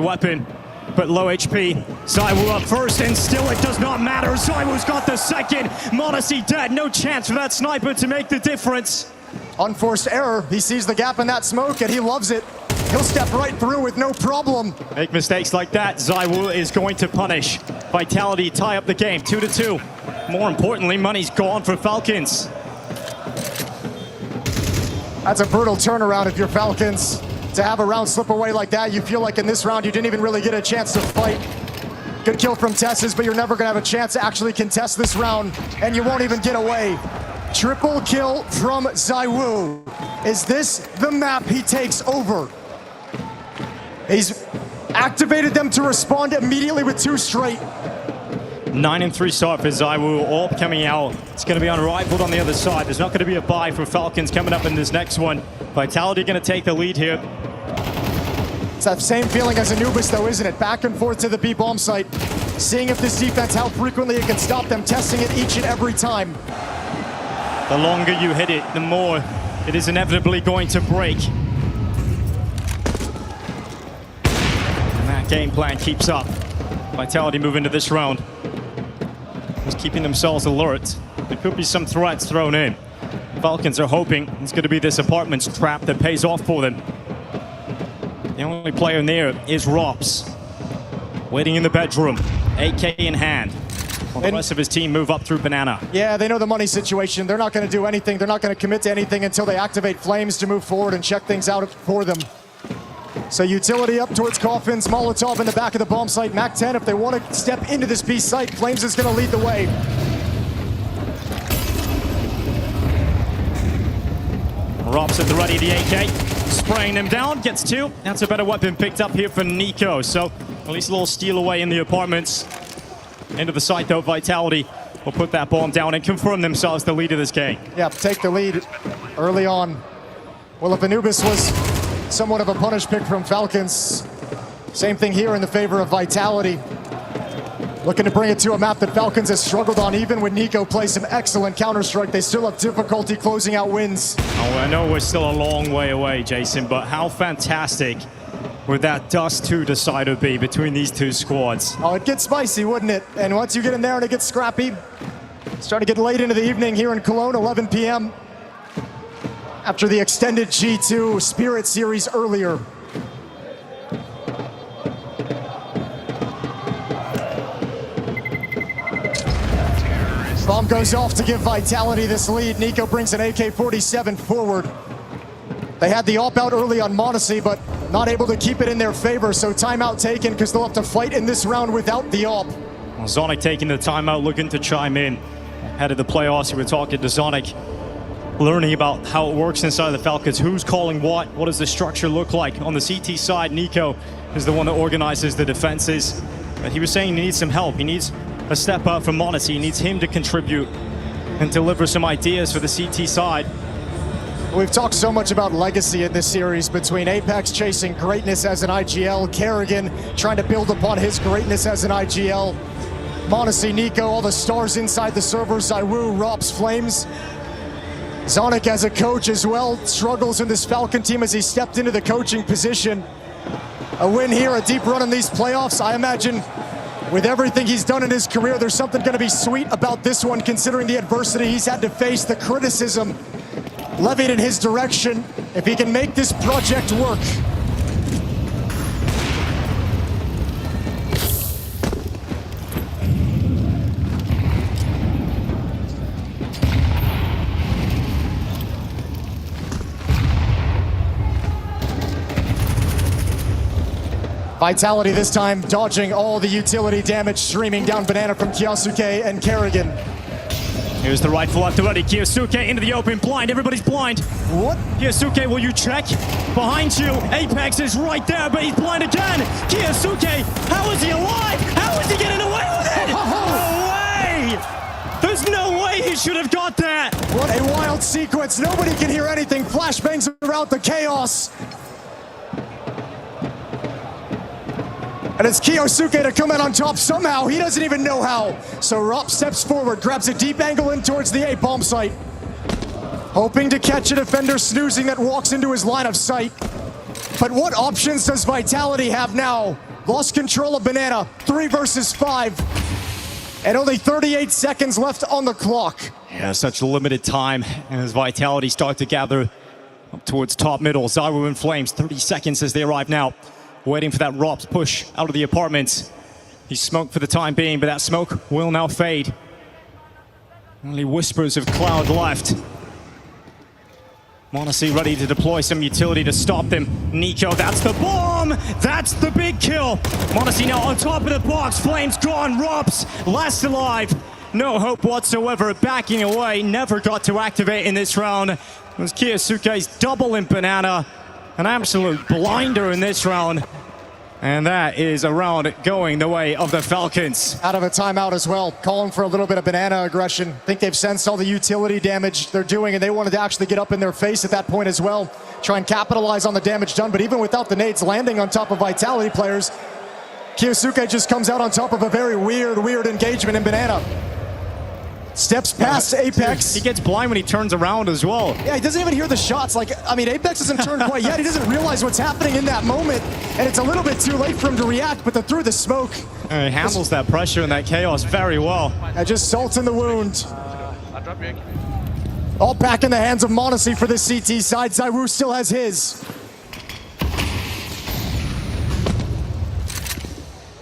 weapon, but low HP. ZywOo up first, and still it does not matter. ZywOo's got the second. m0NESY dead. No chance for that sniper to make the difference. Unforced error. He sees the gap in that smoke, and he loves it. He'll step right through with no problem. Make mistakes like that, ZywOo is going to punish. Vitality tie up the game, 2-2. More importantly, money's gone for Falcons. That's a brutal turnaround if you're Falcons. To have a round slip away like that, you feel like in this round you didn't even really get a chance to fight. Good kill from Tessus, but you're never gonna have a chance to actually contest this round, and you won't even get away. Triple kill from ZywOo. Is this the map he takes over? He's activated them to respond immediately with 2 straight. 9-3 start for ZywOo, AWP coming out. It's going to be unrivaled on the other side. There's not going to be a buy for Falcons coming up in this next one. Vitality going to take the lead here. It's that same feeling as Anubis though, isn't it? Back and forth to the B bomb site. Seeing if this defense, how frequently it can stop them, testing it each and every time. The longer you hit it, the more it is inevitably going to break. And that game plan keeps up. Vitality move into this round. Just keeping themselves alert. There could be some threats thrown in. Falcons are hoping it's going to be this apartments trap that pays off for them. The only player near is Rops. Waiting in the bedroom, AK in hand. While the rest of his team move up through Banana. Yeah, they know the money situation. They're not going to do anything. They're not going to commit to anything until they activate Flames to move forward and check things out for them. So utility up towards Coffins, Molotov in the back of the bomb site. Mac 10, if they want to step into this B site, Flames is going to lead the way. Rops at the ready, the AK. Spraying them down, gets 2. That's a better weapon picked up here for Nico. So at least a little steal away in the apartments. Into the site though, Vitality will put that bomb down and confirm themselves the lead of this game. Yeah, take the lead early on. Well, if Anubis was somewhat of a punish pick from Falcons, same thing here in the favor of Vitality. Looking to bring it to a map that Falcons has struggled on. Even when Nico plays some excellent Counter-Strike, they still have difficulty closing out wins. Oh, I know we're still a long way away, Jason, but how fantastic would that Dust 2 decider be between these two squads? Oh, it gets spicy, wouldn't it? And once you get in there and it gets scrappy, it's starting to get late into the evening here in Cologne, 11 p.m. after the extended G2 Spirit Series earlier. Bomb goes off to give Vitality this lead. Nico brings an AK-47 forward. They had the AWP out early on m0NESY, but not able to keep it in their favor, so timeout taken because they'll have to fight in this round without the AWP. Well, Zonic taking the timeout, looking to chime in. Ahead of the playoffs, we were talking to Zonic, learning about how it works inside of the Falcons, who's calling what does the structure look like. On the CT side, Nico is the one that organizes the defenses. But he was saying he needs some help. He needs a step up from m0NESY. He needs him to contribute and deliver some ideas for the CT side. We've talked so much about legacy in this series between Apex chasing greatness as an IGL, Kerrigan trying to build upon his greatness as an IGL, m0NESY, Nico, all the stars inside the server, ZywOo, Rops, Flames. Zonic as a coach as well struggles in this Falcon team as he stepped into the coaching position. A win here, a deep run in these playoffs. I imagine with everything he's done in his career, there's something going to be sweet about this one considering the adversity he's had to face, the criticism levied in his direction. If he can make this project work. Vitality this time dodging all the utility damage streaming down Banana from Kyosuke and Kerrigan. Here's the rifle up to ready. Kyosuke into the open, blind. Everybody's blind. What? Kyosuke, will you check? Behind you, Apex is right there, but he's blind again. Kyosuke, how is he alive? How is he getting away with it? No way! There's no way he should have got that. What a wild sequence. Nobody can hear anything. Flashbangs around the chaos. And it's Kyosuke to come out on top somehow. He doesn't even know how. So Rop steps forward, grabs a deep angle in towards the A bomb site. Hoping to catch a defender snoozing that walks into his line of sight. But what options does Vitality have now? lost control of Banana. 3 versus 5. And only 38 seconds left on the clock. Yeah, such limited time. And as Vitality start to gather up towards top middle, ZywOo in flames. 30 seconds as they arrive now. Waiting for that Rops push out of the apartment. He's smoked for the time being, but that smoke will now fade. Only whispers of cloud left. m0NESY ready to deploy some utility to stop them. NiKo, that's the bomb! That's the big kill! m0NESY now on top of the box. Flames gone. Rops last alive. No hope whatsoever. Backing away. Never got to activate in this round. It was Kyosuke's double in Banana. An absolute blinder in this round. And that is a round going the way of the Falcons. Out of a timeout as well, calling for a little bit of Banana aggression. Think they've sensed all the utility damage they're doing, and they wanted to actually get up in their face at that point as well. Try and capitalize on the damage done, but even without the nades landing on top of Vitality players, Kyosuke just comes out on top of a very weird engagement in Banana. Steps past Apex. He gets blind when he turns around as well. Yeah, he doesn't even hear the shots. Like, I mean, Apex hasn't turned quite yet. He doesn't realize what's happening in that moment, and it's a little bit too late for him to react, but through the smoke. And he handles that pressure and that chaos very well. Just salt in the wound. All back in the hands of m0NESY for the CT side. ZywOo still has his.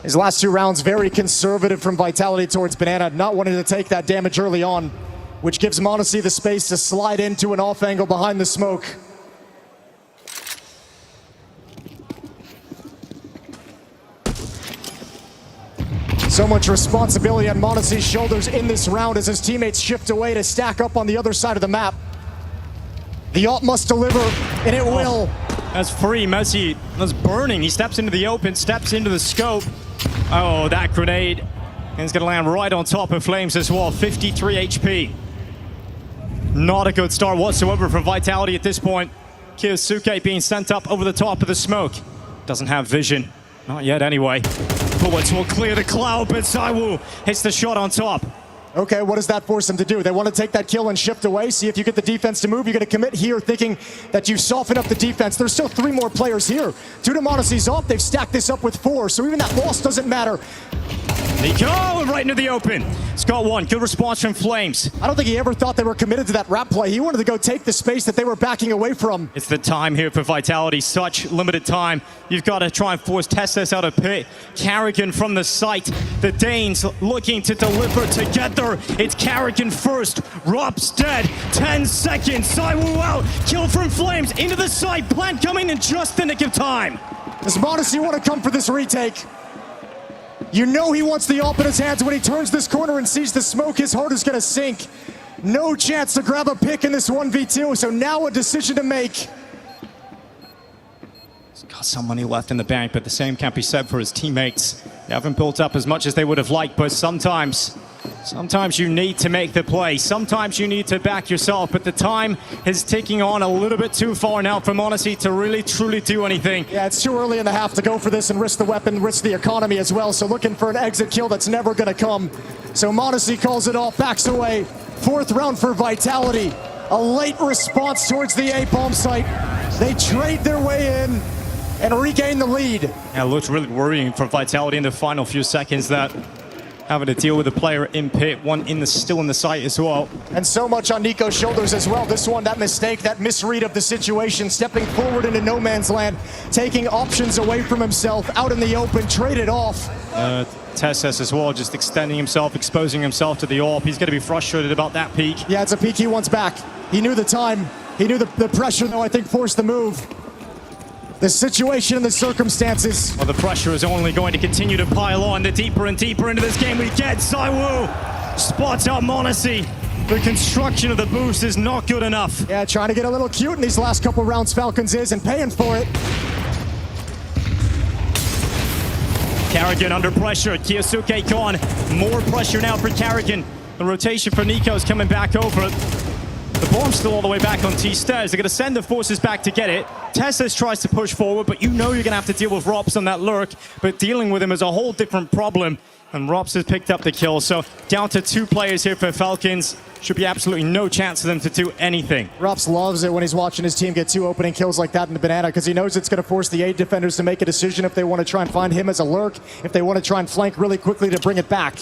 His last 2 rounds very conservative from Vitality towards Banana, not wanting to take that damage early on, which gives m0NESY the space to slide into an off angle behind the smoke. So much responsibility on m0NESY's shoulders in this round as his teammates shift away to stack up on the other side of the map. The ult must deliver, and it will. That's free. m0NESY was burning. He steps into the open, steps into the scope. Oh, that grenade. And it's going to land right on top of Flames as well. 53 HP. Not a good start whatsoever for Vitality at this point. Kyosuke being sent up over the top of the smoke. Doesn't have vision. Not yet anyway. Bullets will clear the cloud, but ZywOo hits the shot on top. Okay, what does that force them to do? They want to take that kill and shift away, see if you get the defense to move. You're going to commit here thinking that you soften up the defense. There's still 3 more players here. Due to m0NESY's off, they've stacked this up with 4, so even that loss doesn't matter. NiKo right into the open. Scott 1, good response from Flames. I don't think he ever thought they were committed to that wrap play. He wanted to go take the space that they were backing away from. It's the time here for Vitality, such limited time. You've got to try and force TeSeS out of pit. Karrigan from the site. The Danes looking to deliver together. It's Karrigan first. Rops dead. 10 seconds. ZywOo out. Kill from Flames into the site. Plant coming in just the nick of time. Does m0NESY want to come for this retake? You know he wants the ult in his hands. When he turns this corner and sees the smoke, his heart is going to sink. No chance to grab a pick in this 1v2, so now a decision to make. He's got some money left in the bank, but the same can't be said for his teammates. They haven't built up as much as they would have liked, but sometimes you need to make the play. Sometimes you need to back yourself, but the time is ticking on a little bit too far now for m0NESY to really, truly do anything. Yeah, it's too early in the half to go for this and risk the weapon, risk the economy as well, so looking for an exit kill that's never going to come. So m0NESY calls it off, backs away. 4th round for Vitality. A late response towards the A-bomb site. They trade their way in and regain the lead. Yeah, it looked really worrying for Vitality in the final few seconds, that having to deal with a player in pit, one still in the site as well. And so much on NiKo's shoulders as well. This one, that mistake, that misread of the situation, stepping forward into no man's land, taking options away from himself, out in the open, traded off. TeSeS as well, just extending himself, exposing himself to the AWP. He's going to be frustrated about that peak. Yeah, it's a peak he wants back. He knew the time. He knew the pressure, though, I think, forced the move. The situation and the circumstances. Well, the pressure is only going to continue to pile on. The deeper and deeper into this game we get. ZywOo spots out m0NESY. The construction of the boost is not good enough. Yeah, trying to get a little cute in these last couple rounds, Falcons is, and paying for it. Karrigan under pressure. Kyosuke gone. More pressure now for Karrigan. The rotation for NiKo is coming back over. The bomb's still all the way back on T-Stairs. They're going to send the forces back to get it. TeSeS tries to push forward, but you know you're going to have to deal with Rops on that lurk. But dealing with him is a whole different problem. And Rops has picked up the kill. So down to 2 players here for Falcons. should be absolutely no chance for them to do anything. Rups loves it when he's watching his team get 2 opening kills like that in the banana, because he knows it's going to force the A defenders to make a decision if they want to try and find him as a lurk, if they want to try and flank really quickly to bring it back.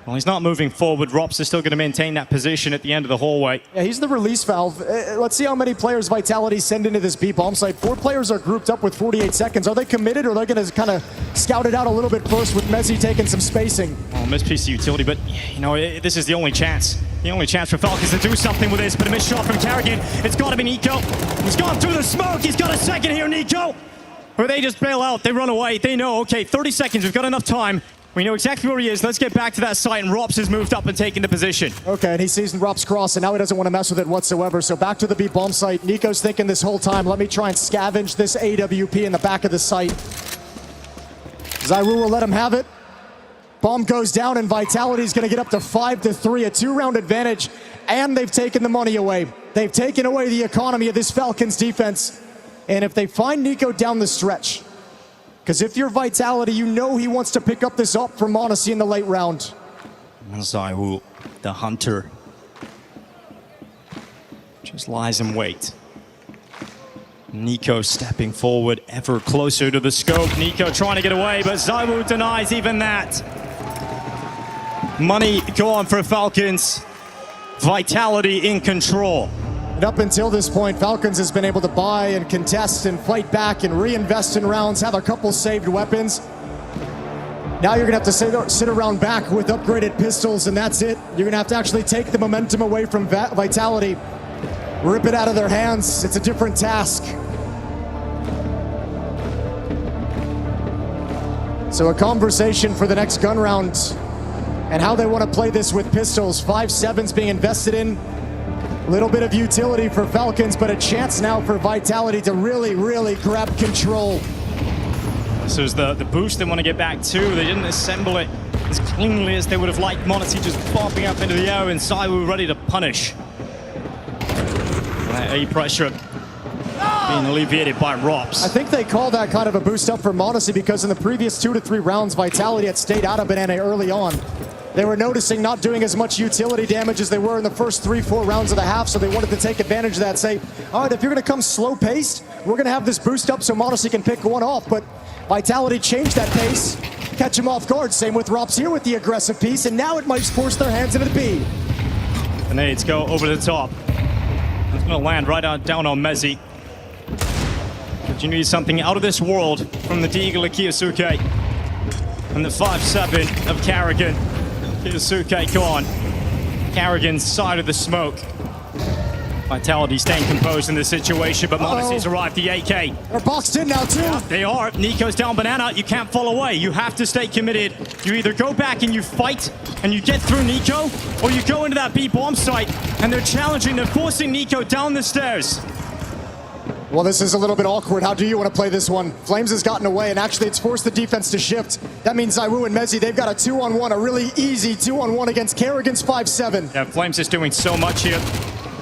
Well, he's not moving forward. Rops is still going to maintain that position at the end of the hallway. Yeah, he's the release valve. Let's see how many players Vitality send into this B bomb site. 4 players are grouped up with 48 seconds. Are they committed, or are they going to kind of scout it out a little bit first with Mezzi taking some spacing? Oh, missed piece of utility, but you know, this is the only chance. The only chance for Falcons to do something with this, but a missed shot from Carrigan. It's got to be Nico. He's gone through the smoke. He's got a second here, Nico. Or they just bail out. They run away. They know, okay, 30 seconds. We've got enough time. We know exactly where he is. Let's get back to that site, and Rops has moved up and taken the position. Okay, and he sees Rops cross, and now he doesn't want to mess with it whatsoever. So back to the B bomb site. Nico's thinking this whole time, let me try and scavenge this AWP in the back of the site. Zyru will let him have it. Bomb goes down, and Vitality's going to get up to 5-3, a 2-round advantage, and they've taken the money away. They've taken away the economy of this Falcons defense. And if they find Nico down the stretch, because if you're Vitality, you know he wants to pick up this up from Monacy in the late round. Zyru, the hunter, just lies in wait. Nico stepping forward, ever closer to the scope. Nico trying to get away, but Zyru denies even that. Money gone for Falcons. Vitality in control. And up until this point, Falcons has been able to buy and contest and fight back and reinvest in rounds, have a couple saved weapons. Now you're going to have to sit around back with upgraded pistols, and that's it. You're going to have to actually take the momentum away from Vitality. Rip it out of their hands. It's a different task. So a conversation for the next gun round and how they want to play this with pistols. 5.7's being invested in. A little bit of utility for Falcons, but a chance now for Vitality to really, really grab control. This was the boost they want to get back to. They didn't assemble it as cleanly as they would have liked. Monacy just bobbing up into the air, and Zyru ready to punish. That A pressure being alleviated by Rops. I think they call that kind of a boost up for Monacy because in the previous 2 to 3 rounds, Vitality had stayed out of Banana early on. They were noticing not doing as much utility damage as they were in the first 3-4 rounds of the half, so they wanted to take advantage of that. Say, all right, if you're going to come slow-paced, we're going to have this boost up so Monacy can pick one off. But Vitality changed that pace, catch him off guard. Same with Rops here with the aggressive piece, and now it might force their hands into the B. The nades go over the top. It's going to land right down on Mezzi. But you need something out of this world from the Deagle of Kiyosuke. And the 5.7 of Carrigan. Kiyosuke gone. Carrigan's side of the smoke. Vitality staying composed in this situation, but Monacy's arrived. The AK. They're boxed in now, too. Yeah, they are. Nico's down Banana. You can't fall away. You have to stay committed. You either go back and you fight and you get through Nico, or you go into that B bomb site and they're challenging, they're forcing Nico down the stairs. Well, this is a little bit awkward. How do you want to play this one? Flames has gotten away, and actually it's forced the defense to shift. That means Zyru and Mezzi, they've got a 2-on-1, a really easy 2-on-1 against Carrigan's 5.7. Yeah, Flames is doing so much here.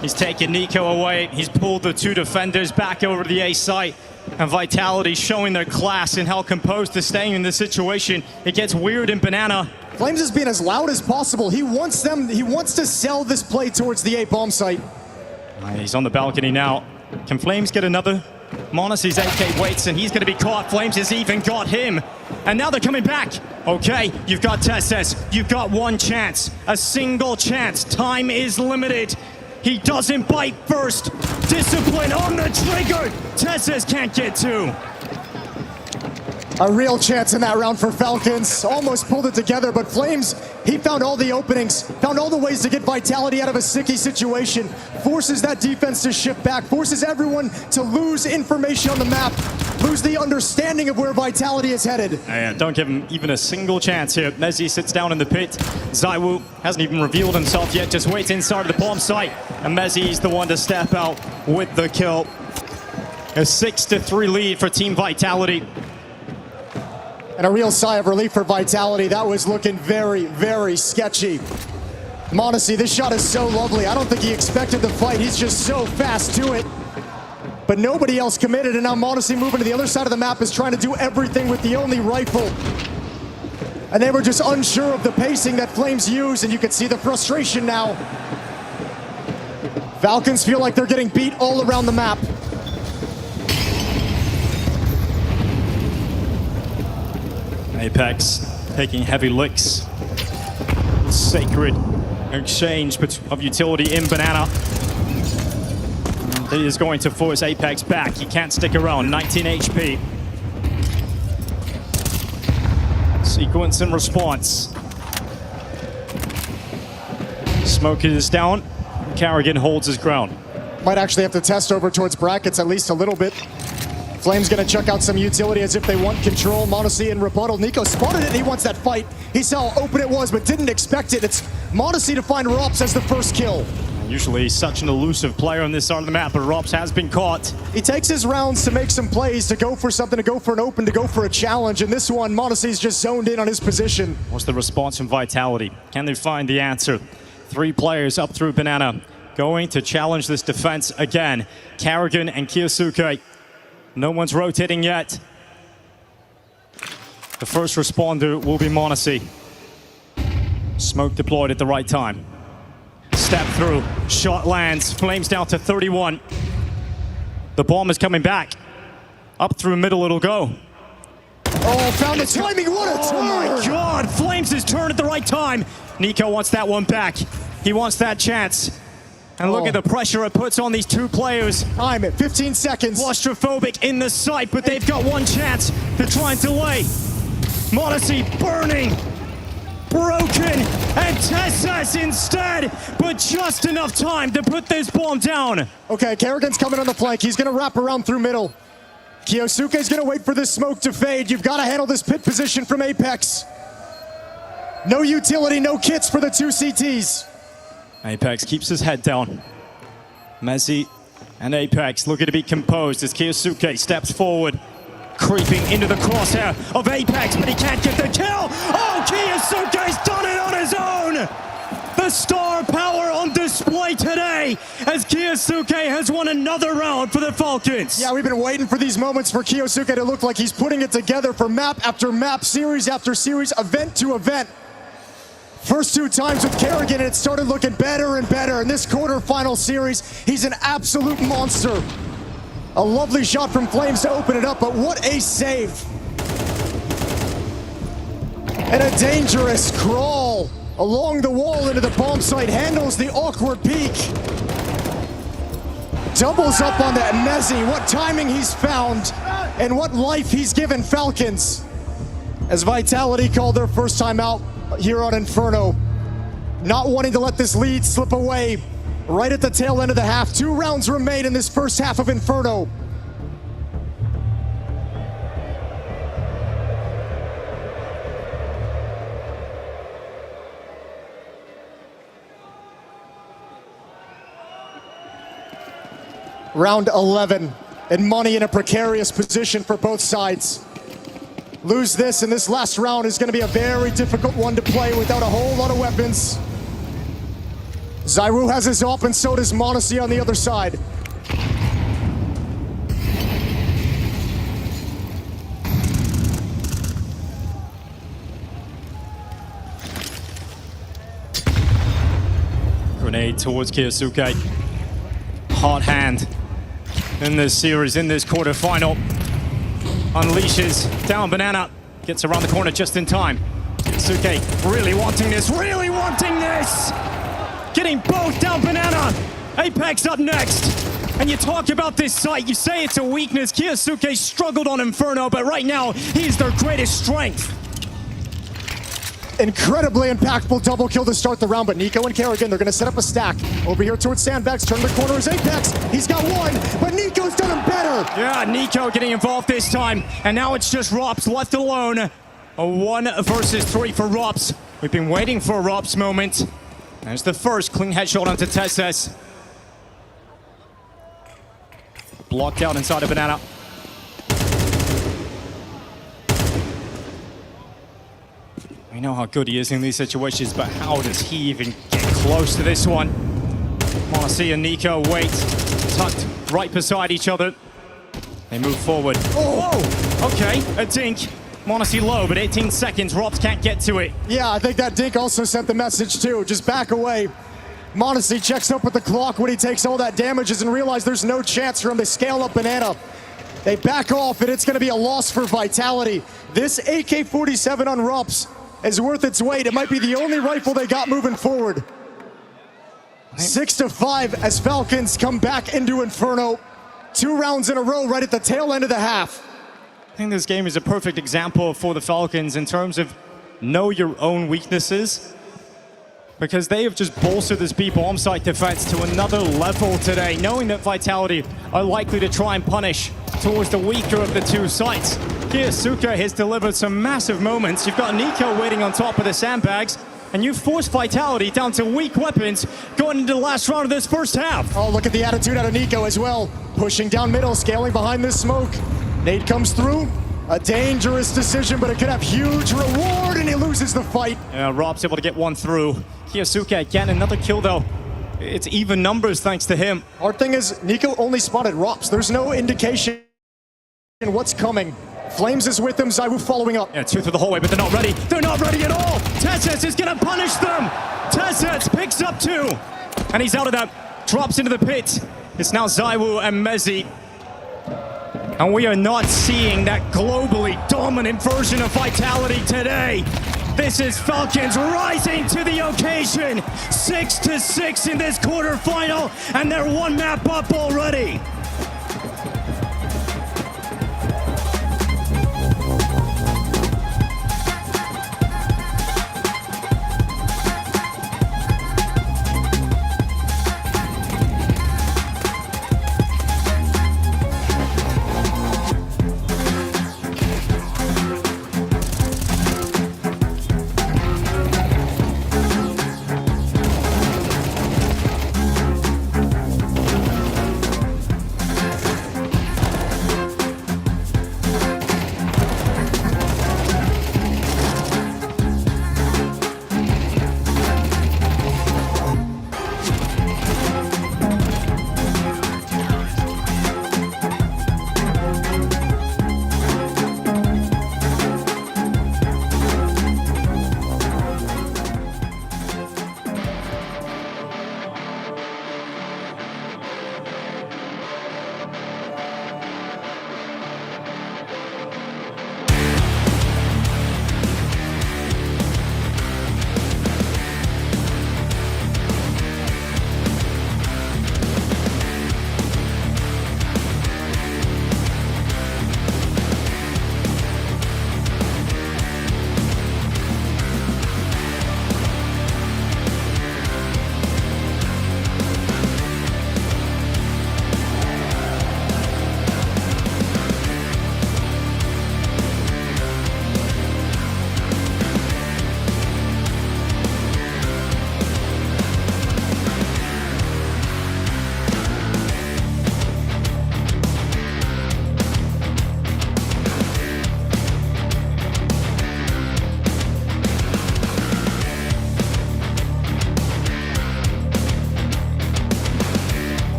He's taken Nico away. He's pulled the 2 defenders back over to the A site. And Vitality showing their class and how composed they're staying in this situation. It gets weird in Banana. Flames is being as loud as possible. He wants to sell this play towards the A bomb site. He's on the balcony now. Can Flames get another? Monacy's AK waits, and he's going to be caught. Flames has even got him. And now they're coming back. Okay, you've got Tesses. You've got one chance. A single chance. Time is limited. He doesn't bite first. Discipline on the trigger. Tesses can't get 2. A real chance in that round for Falcons. Almost pulled it together, but Flames, he found all the openings, found all the ways to get Vitality out of a sticky situation, forces that defense to shift back, forces everyone to lose information on the map, lose the understanding of where Vitality is headed. And don't give him even a single chance here. Mezzi sits down in the pit. Zyru hasn't even revealed himself yet, just waits inside of the bomb site. And Mezzi's the one to step out with the kill. A 6-3 lead for Team Vitality. And a real sigh of relief for Vitality. That was looking very, very sketchy. Monacy, this shot is so lovely. I don't think he expected the fight. He's just so fast to it. But nobody else committed, and now Monacy moving to the other side of the map is trying to do everything with the only rifle. And they were just unsure of the pacing that Flames use, and you can see the frustration now. Falcons feel like they're getting beat all around the map. Apex taking heavy licks. Sacred exchange of utility in Banana. He is going to force Apex back. He can't stick around. 19 HP. Sequence and response. Smoke is down. Carrigan holds his ground. Might actually have to test over towards brackets at least a little bit. Flame's gonna chuck out some utility as if they want control. Monacy in rebuttal. Nico spotted it. He wants that fight. He saw how open it was, but didn't expect it. It's Monacy to find Rops as the first kill. Usually such an elusive player on this side of the map, but Rops has been caught. He takes his rounds to make some plays, to go for something, to go for an open, to go for a challenge. And this one, Monacy's just zoned in on his position. What's the response from Vitality? Can they find the answer? 3 players up through Banana, going to challenge this defense again. Carrigan and Kiyosuke. No one's rotating yet. The first responder will be Monacy. Smoke deployed at the right time. Step through, shot lands, Flames down to 31. The bomb is coming back. Up through middle it'll go. Oh, found the timing, what a turn! Oh my God, Flames' his turn at the right time. Nico wants that one back. He wants that chance. And look at the pressure it puts on these 2 players. Time at 15 seconds. Claustrophobic in the sight, but they've got one chance to try and delay. Monacy burning, broken, and Tessas instead, but just enough time to put this bomb down. Okay, Carrigan's coming on the flank. He's gonna wrap around through middle. Kiyosuke's gonna wait for this smoke to fade. You've gotta handle this pit position from Apex. No utility, no kits for the 2 CTs. Apex keeps his head down. Messi and Apex looking to be composed as Kiyosuke steps forward, creeping into the crosshair of Apex, but he can't get the kill. Oh, Kiyosuke's done it on his own. The star power on display today as Kiyosuke has won another round for the Falcons. Yeah, we've been waiting for these moments for Kiyosuke to look like he's putting it together for map after map, series after series, event to event. First 2 times with Carrigan, and it started looking better and better. In this quarterfinal series, he's an absolute monster. A lovely shot from Flames to open it up, but what a save. And a dangerous crawl along the wall into the bomb site, handles the awkward peek. Doubles up on that Messi. What timing he's found, and what life he's given Falcons. As Vitality called their first time out here on Inferno, not wanting to let this lead slip away right at the tail end of the half. 2 rounds remain in this first half of Inferno. Round 11, and money in a precarious position for both sides. Lose this, and this last round is going to be a very difficult one to play without a whole lot of weapons. Zyru has his op, and so does Monacy on the other side. Grenade towards Kiyosuke. Hot hand in this series, in this quarterfinal. Unleashes down Banana, gets around the corner just in time. Kiyosuke really wanting this, Getting both down Banana. Apex up next. And you talk about this site, you say it's a weakness. Kiyosuke struggled on Inferno, but right now, he's their greatest strength. Incredibly impactful double kill to start the round, but Nico and Carrigan, they're going to set up a stack. Over here towards Sandbags, turn the corner is Apex. He's got one, but Nico's done him better. Yeah, Nico getting involved this time, and now it's just Rops left alone. A 1 versus 3 for Rops. We've been waiting for a Rops moment. There's the first clean headshot onto Tesses. Blocked out inside of Banana. We know how good he is in these situations, but how does he even get close to this one? Monacy and Nico wait, tucked right beside each other. They move forward. Oh, okay, a dink. Monacy low, but 18 seconds, Rops can't get to it. Yeah, I think that dink also sent the message too. Just back away. Mondesi checks up with the clock when he takes all that damages and realizes there's no chance for him to scale up Banana. They back off, and it's going to be a loss for Vitality. This AK-47 on Rups is worth its weight. It might be the only rifle they got moving forward. 6-5 as Falcons come back into Inferno. 2 rounds in a row right at the tail end of the half. I think this game is a perfect example for the Falcons in terms of know your own weaknesses, because they have just bolstered this B bomb site defense to another level today, knowing that Vitality are likely to try and punish towards the weaker of the 2 sites. Kiyosuke has delivered some massive moments. You've got Nico waiting on top of the sandbags, and you forced Vitality down to weak weapons going into the last round of this first half. Oh, look at the attitude out of Nico as well. Pushing down middle, scaling behind this smoke. Nade comes through. A dangerous decision, but it could have huge reward, and he loses the fight. Rob's able to get one through. Kiyosuke again, another kill though. It's even numbers thanks to him. Hard thing is, Nico only spotted Rops. There's no indication in what's coming. Flames is with him, Zaiwu following up. Yeah, 2 through the hallway, but they're not ready. They're not ready at all. Tezes is gonna punish them. Tezes picks up 2, and he's out of that. Drops into the pit. It's now Zaiwu and Mezi. And we are not seeing that globally dominant version of Vitality today. This is Falcons rising to the occasion. 6-6 in this quarterfinal, and they're 1 map up already.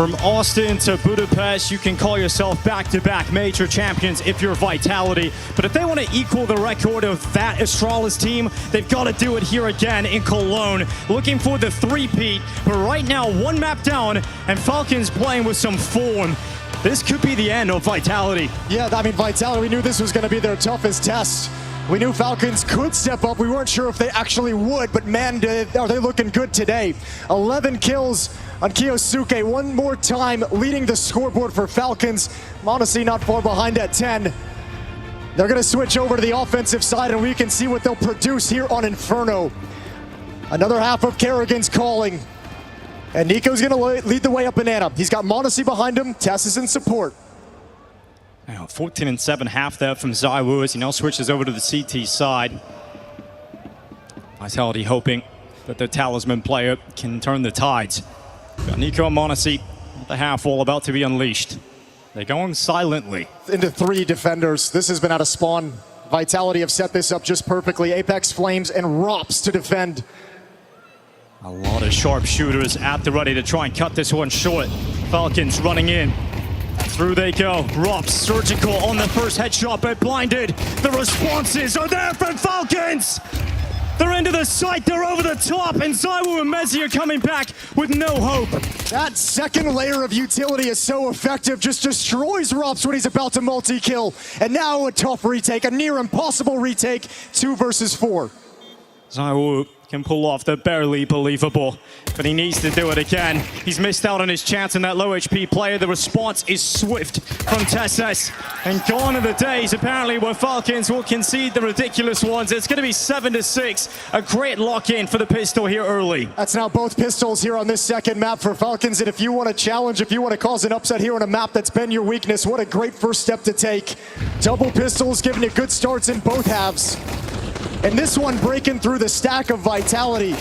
From Austin to Budapest, you can call yourself back-to-back major champions if you're Vitality. But if they want to equal the record of that Astralis team, they've got to do it here again in Cologne. Looking for the three-peat, but right now, one map down, and Falcons playing with some form. This could be the end of Vitality. Yeah, I mean, Vitality, we knew this was going to be their toughest test. We knew Falcons could step up. We weren't sure if they actually would, but man, are they looking good today. 11 kills on Kiyosuke, one more time leading the scoreboard for Falcons. m0NESY not far behind at 10. They're going to switch over to the offensive side, and we can see what they'll produce here on Inferno. Another half of Kerrigan's calling. And Nico's going to lead the way up Banana. He's got m0NESY behind him. Tess is in support. Now, 14-7 half there from ZywOo as he now switches over to the CT side. Vitality hoping that their talisman player can turn the tides. Got Nico and m0NESY at the half wall about to be unleashed. They're going silently. Into 3 defenders. This has been out of spawn. Vitality have set this up just perfectly. Apex, Flames, and ROPS to defend. A lot of sharpshooters at the ready to try and cut this one short. Falcons running in. Through they go. ROPS surgical on the first headshot, but blinded. The responses are there from Falcons. They're into the sight, they're over the top, and ZywOo and m0NESY are coming back with no hope. That second layer of utility is so effective, just destroys ROPS when he's about to multi-kill. And now a tough retake, a near impossible retake, 2 versus 4. ZywOo can pull off the barely believable, but he needs to do it again. He's missed out on his chance in that low HP player. The response is swift from Tesses, and gone are the days apparently where Falcons will concede the ridiculous ones. It's going to be 7-6, a great lock-in for the pistol here early. That's now both pistols here on this second map for Falcons, and if you want to challenge, if you want to cause an upset here on a map that's been your weakness, what a great first step to take. Double pistols giving you good starts in both halves. And this one breaking through the stack of Vitality.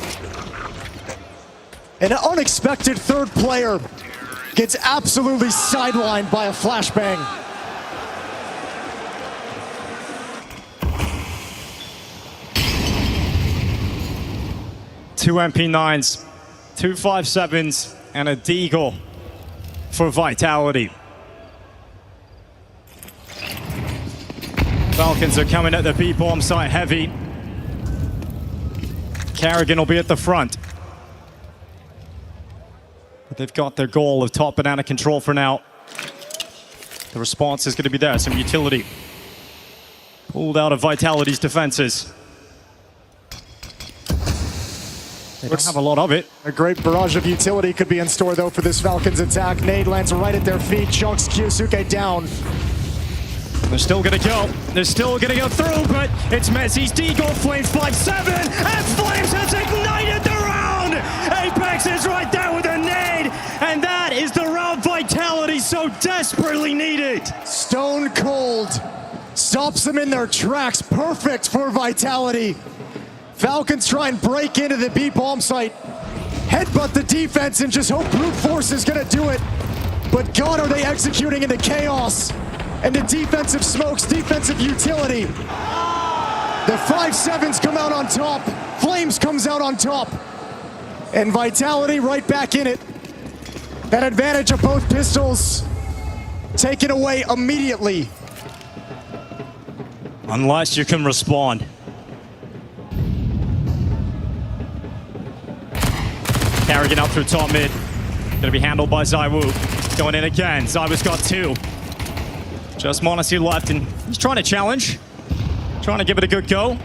An unexpected third player gets absolutely sidelined by a flashbang. Two MP9s, 2 5.7s, and a Deagle for Vitality. Falcons are coming at the B-bomb site heavy. Kerrigan will be at the front. But they've got their goal of top banana control for now. The response is going to be there, some utility. Pulled out of Vitality's defenses. They don't have a lot of it. A great barrage of utility could be in store though for this Falcons attack. Nade lands right at their feet, chunks Kiyosuke down. They're still gonna go. They're still gonna go through, but it's m0NESY's Deagle, Flames 5-7, and Flames has ignited the round! Apex is right there with a nade, and that is the round Vitality so desperately needed. Stone cold. Stops them in their tracks. Perfect for Vitality. Falcons try and break into the B-bomb site. Headbutt the defense and just hope brute force is gonna do it. But God, are they executing into chaos. And the defensive smokes, defensive utility. The 5-7s come out on top. Flames comes out on top. And Vitality right back in it. That advantage of both pistols taken away immediately. Unless you can respond. Kerrigan up through top mid. Gonna be handled by ZywOo. Going in again. ZywOo's got 2. Just m0NESY left, and he's trying to challenge. Trying to give it a good go.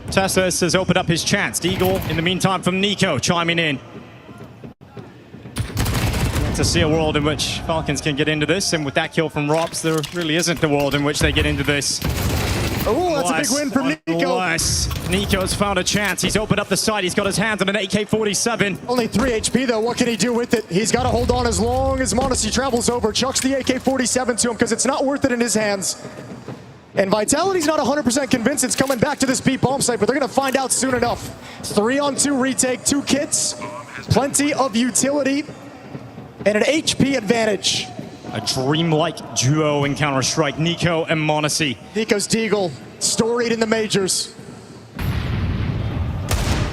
Tessus has opened up his chance. Deagle, in the meantime, from Nico, chiming in. To see a world in which Falcons can get into this, and with that kill from ROPS, there really isn't the world in which they get into this. Oh, that's a big win for Nico. Unless Nico's found a chance. He's opened up the side. He's got his hands on an AK-47. Only 3 HP though. What can he do with it? He's got to hold on as long as m0NESY travels over. Chucks the AK-47 to him because it's not worth it in his hands. And Vitality's not 100% convinced it's coming back to this B-bomb site, but they're going to find out soon enough. 3-on-2 retake, 2 kits, plenty of utility, and an HP advantage. A dreamlike duo in Counter-Strike, Nico and m0NESY. Nico's Deagle, storied in the majors.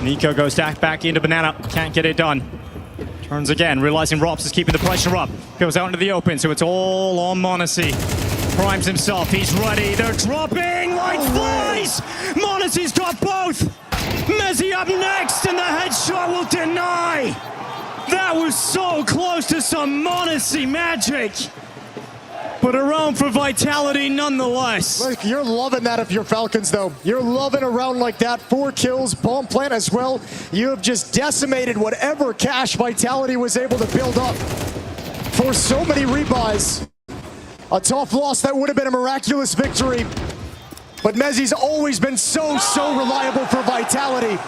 Nico goes back into Banana, can't get it done. Turns again, realizing Rops is keeping the pressure up. Goes out into the open, so it's all on m0NESY. Primes himself, he's ready. They're dropping like flies! m0NESY's got both! mezii up next, and the headshot will deny! That was so close to some m0NESY magic! But around for Vitality nonetheless. Look, you're loving that if you're Falcons, though. You're loving a round like that. 4 kills, bomb plant as well. You have just decimated whatever cash Vitality was able to build up for so many rebuys. A tough loss that would have been a miraculous victory. But mezii's always been so reliable for Vitality.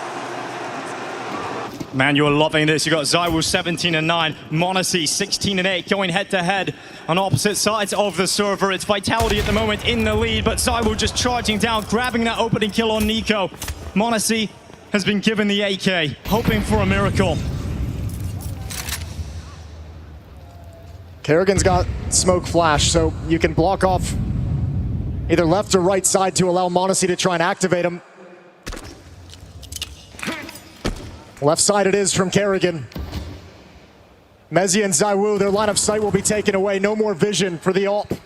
Man, you're loving this. You got ZywOo 17-9, m0NESY 16-8, going head-to-head on opposite sides of the server. It's Vitality at the moment in the lead, but ZywOo just charging down, grabbing that opening kill on NiKo. m0NESY has been given the AK, hoping for a miracle. Kerrigan's got smoke flash, so you can block off either left or right side to allow m0NESY to try and activate him. Left side it is from Kerrigan. mezii and ZywOo, their line of sight will be taken away. No more vision for the AWP.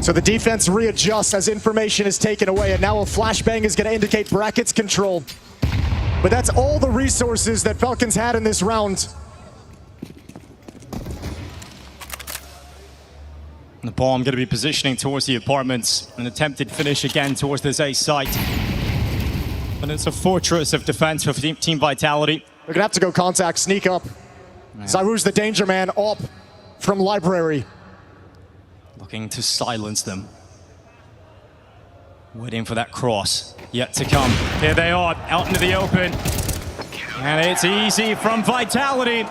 So the defense readjusts as information is taken away, and now a flashbang is going to indicate brackets control. But that's all the resources that Falcons had in this round. The bomb going to be positioning towards the apartments. An attempted finish again towards this A site. But it's a fortress of defense for Team Vitality. They're going to have to go contact, sneak up. ZywOo's the danger man, up from Library. Looking to silence them. Waiting for that cross. Yet to come. Here they are, out into the open. And it's easy from Vitality.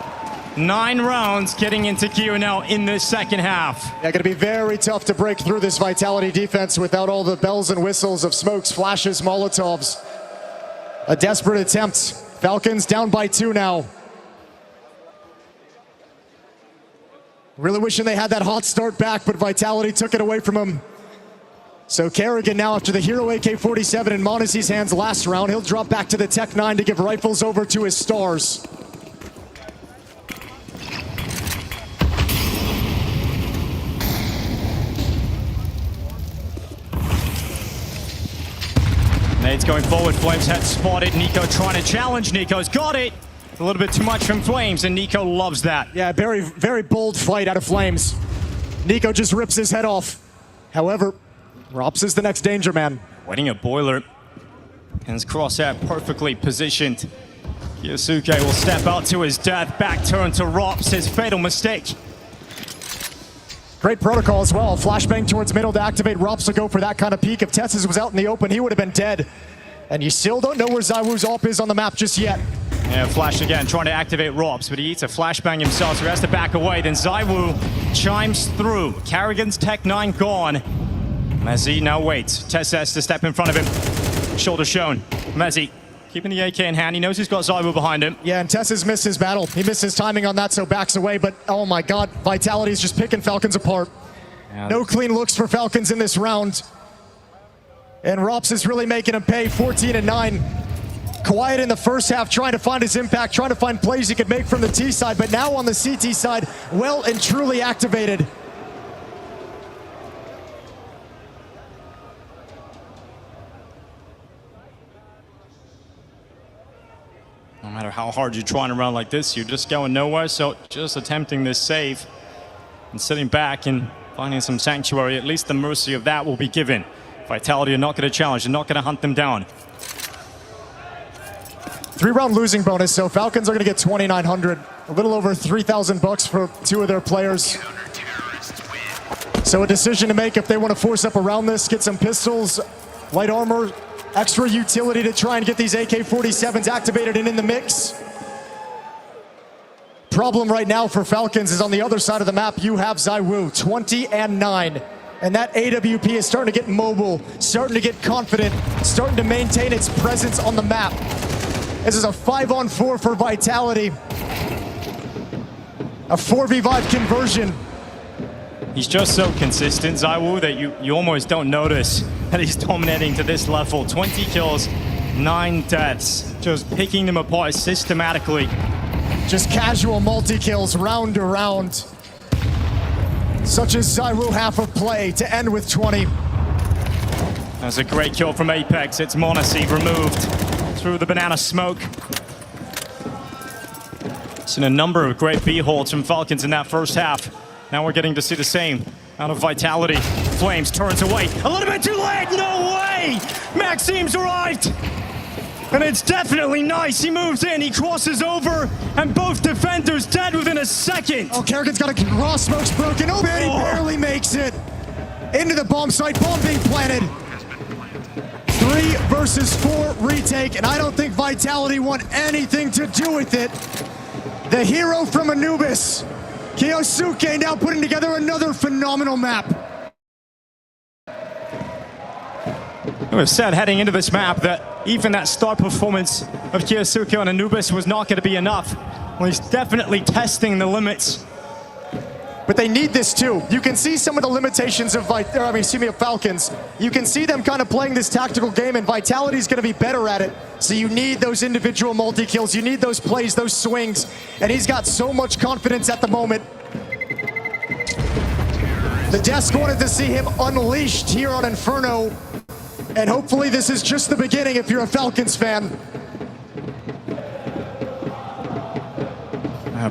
9 rounds getting into Q now in this second half. Yeah, going to be very tough to break through this Vitality defense without all the bells and whistles of smokes, flashes, Molotovs. A desperate attempt. Falcons down by 2 now. Really wishing they had that hot start back, but Vitality took it away from them. So Kerrigan now, after the hero AK-47 in m0NESY's hands last round, he'll drop back to the Tech-9 to give rifles over to his stars. Nades going forward, Flames head spotted. NiKo trying to challenge. NiKo's got it. A little bit too much from Flames, and NiKo loves that. Yeah, very bold fight out of Flames. NiKo just rips his head off. However, Rops is the next danger man. Waiting a boiler. And his crosshair perfectly positioned. Yosuke will step out to his death. Back turn to Rops, his fatal mistake. Great protocol as well. Flashbang towards middle to activate. Rops will go for that kind of peek. If Tetsis was out in the open, he would have been dead. And you still don't know where ZywOo's AWP is on the map just yet. Yeah, flash again, trying to activate Rops, but he eats a flashbang himself, so he has to back away. Then ZywOo chimes through. Kerrigan's Tech-9 gone. mezii now waits. Tetsis to step in front of him. Shoulder shown. mezii keeping the AK in hand. He knows he's got ZywOo behind him. Yeah, and Tetsis missed his battle. He missed his timing on that, so backs away. But oh my God, Vitality's just picking Falcons apart. Yeah. No clean looks for Falcons in this round. And Rops is really making him pay. 14-9. Quiet in the first half, trying to find his impact, trying to find plays he could make from the T side, but now on the CT side, well and truly activated. No matter how hard you're trying to run like this, you're just going nowhere, so just attempting this save and sitting back and finding some sanctuary, at least the mercy of that will be given. Vitality are not going to challenge, they're not going to hunt them down. 3-round losing bonus, so Falcons are going to get 2,900, a little over 3,000 bucks for 2 of their players. So a decision to make if they want to force up around this, get some pistols, light armor, extra utility to try and get these AK-47s activated and in the mix. Problem right now for Falcons is on the other side of the map, you have ZywOo, 20-9. And that AWP is starting to get mobile, starting to get confident, starting to maintain its presence on the map. This is a 5-on-4 for Vitality. A 4v5 conversion. He's just so consistent, ZywOo, that you almost don't notice that he's dominating to this level. 20 kills, 9 deaths, just picking them apart systematically. Just casual multi-kills round to round. Such as ZywOo half of play to end with 20. That's a great kill from Apex. It's m0NESY removed through the banana smoke. Seen a number of great B-holds from Falcons in that first half. Now we're getting to see the same out of Vitality. Flames turns away. A little bit too late. No way! Maxime's arrived. And it's definitely nice. He moves in, he crosses over, and both defenders dead within a second. Oh, Kerrigan's got a raw smoke's broken open. He barely makes it. Into the bomb site, bomb being planted. 3 versus 4 retake, and I don't think Vitality want anything to do with it. The hero from Anubis, Kyosuke, now putting together another phenomenal map. It was said heading into this map that even that start performance of Kyosuke on Anubis was not going to be enough. Well, he's definitely testing the limits. But they need this too. You can see some of the limitations of Falcons. You can see them kind of playing this tactical game, and Vitality's going to be better at it. So you need those individual multi-kills, you need those plays, those swings, and he's got so much confidence at the moment. The desk wanted to see him unleashed here on Inferno, and hopefully this is just the beginning if you're a Falcons fan.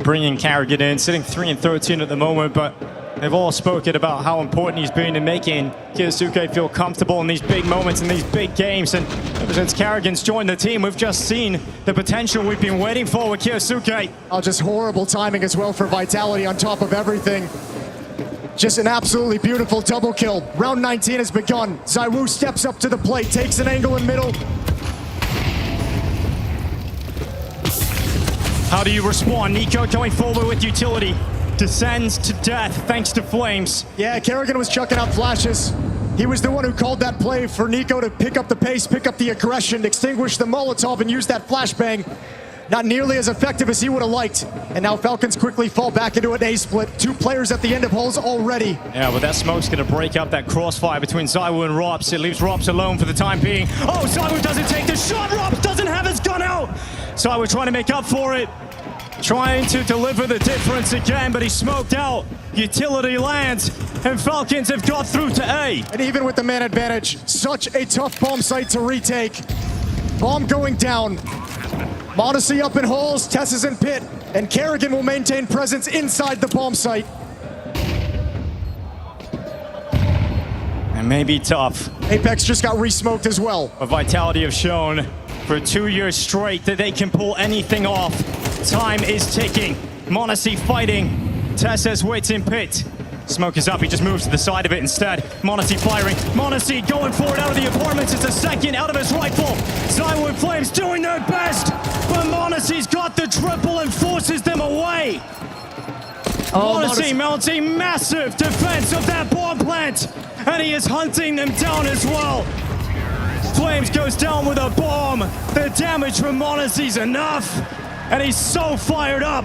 Bringing Kerrigan in, sitting 3-13 at the moment, but they've all spoken about how important he's been in making Kyosuke feel comfortable in these big moments, in these big games. And ever since Kerrigan's joined the team, we've just seen the potential we've been waiting for with Kyosuke. Oh, just horrible timing as well for Vitality on top of everything. Just an absolutely beautiful double kill. Round 19 has begun. ZywOo steps up to the plate, takes an angle in middle. How do you respond? NiKo going forward with utility. Descends to death thanks to Flames. Yeah, Kerrigan was chucking out flashes. He was the one who called that play for NiKo to pick up the pace, pick up the aggression, extinguish the Molotov, and use that flashbang. Not nearly as effective as he would have liked. And now Falcons quickly fall back into an A split. 2 players at the end of holes already. Yeah, but that smoke's going to break up that crossfire between ZywOo and Rops. It leaves Rops alone for the time being. Oh, ZywOo doesn't take the shot. Rops doesn't have his gun out. ZywOo trying to make up for it. Trying to deliver the difference again, but he's smoked out. Utility lands, and Falcons have got through to A. And even with the man advantage, such a tough bomb site to retake. Bomb going down. m0NESY up in holes, Tess is in pit, and Kerrigan will maintain presence inside the bomb site. It may be tough. Apex just got re-smoked as well. But Vitality have shown for 2 years straight that they can pull anything off. Time is ticking. m0NESY fighting. Tess has wits in pit. Smoke is up, he just moves to the side of it instead. m0NESY firing. m0NESY going for it out of the apartments. It's a second out of his rifle. ZywOo and Flames doing their best, but m0NESY's got the triple and forces them away. m0NESY mounts a massive defense of that bomb plant, and he is hunting them down as well. Flames goes down with a bomb. The damage from m0NESY's enough, and he's so fired up.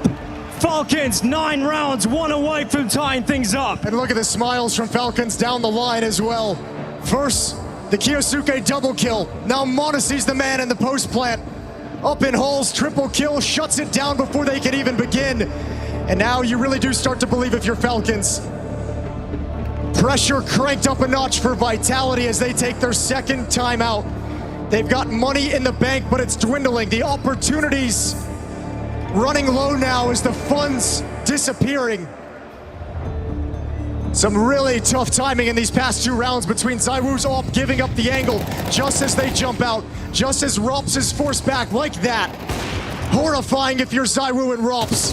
Falcons 9 rounds, 1 away from tying things up. And look at the smiles from Falcons down the line as well. First, the Kyosuke double kill. Now m0NESY's the man in the post plant. Up in holes, triple kill, shuts it down before they can even begin. And now you really do start to believe if you're Falcons. Pressure cranked up a notch for Vitality as they take their second timeout. They've got money in the bank, but it's dwindling. The opportunities running low now as the funds disappearing. Some really tough timing in these past 2 rounds between ZywOo's op giving up the angle just as they jump out, just as Rops is forced back like that. Horrifying if you're ZywOo and Rops.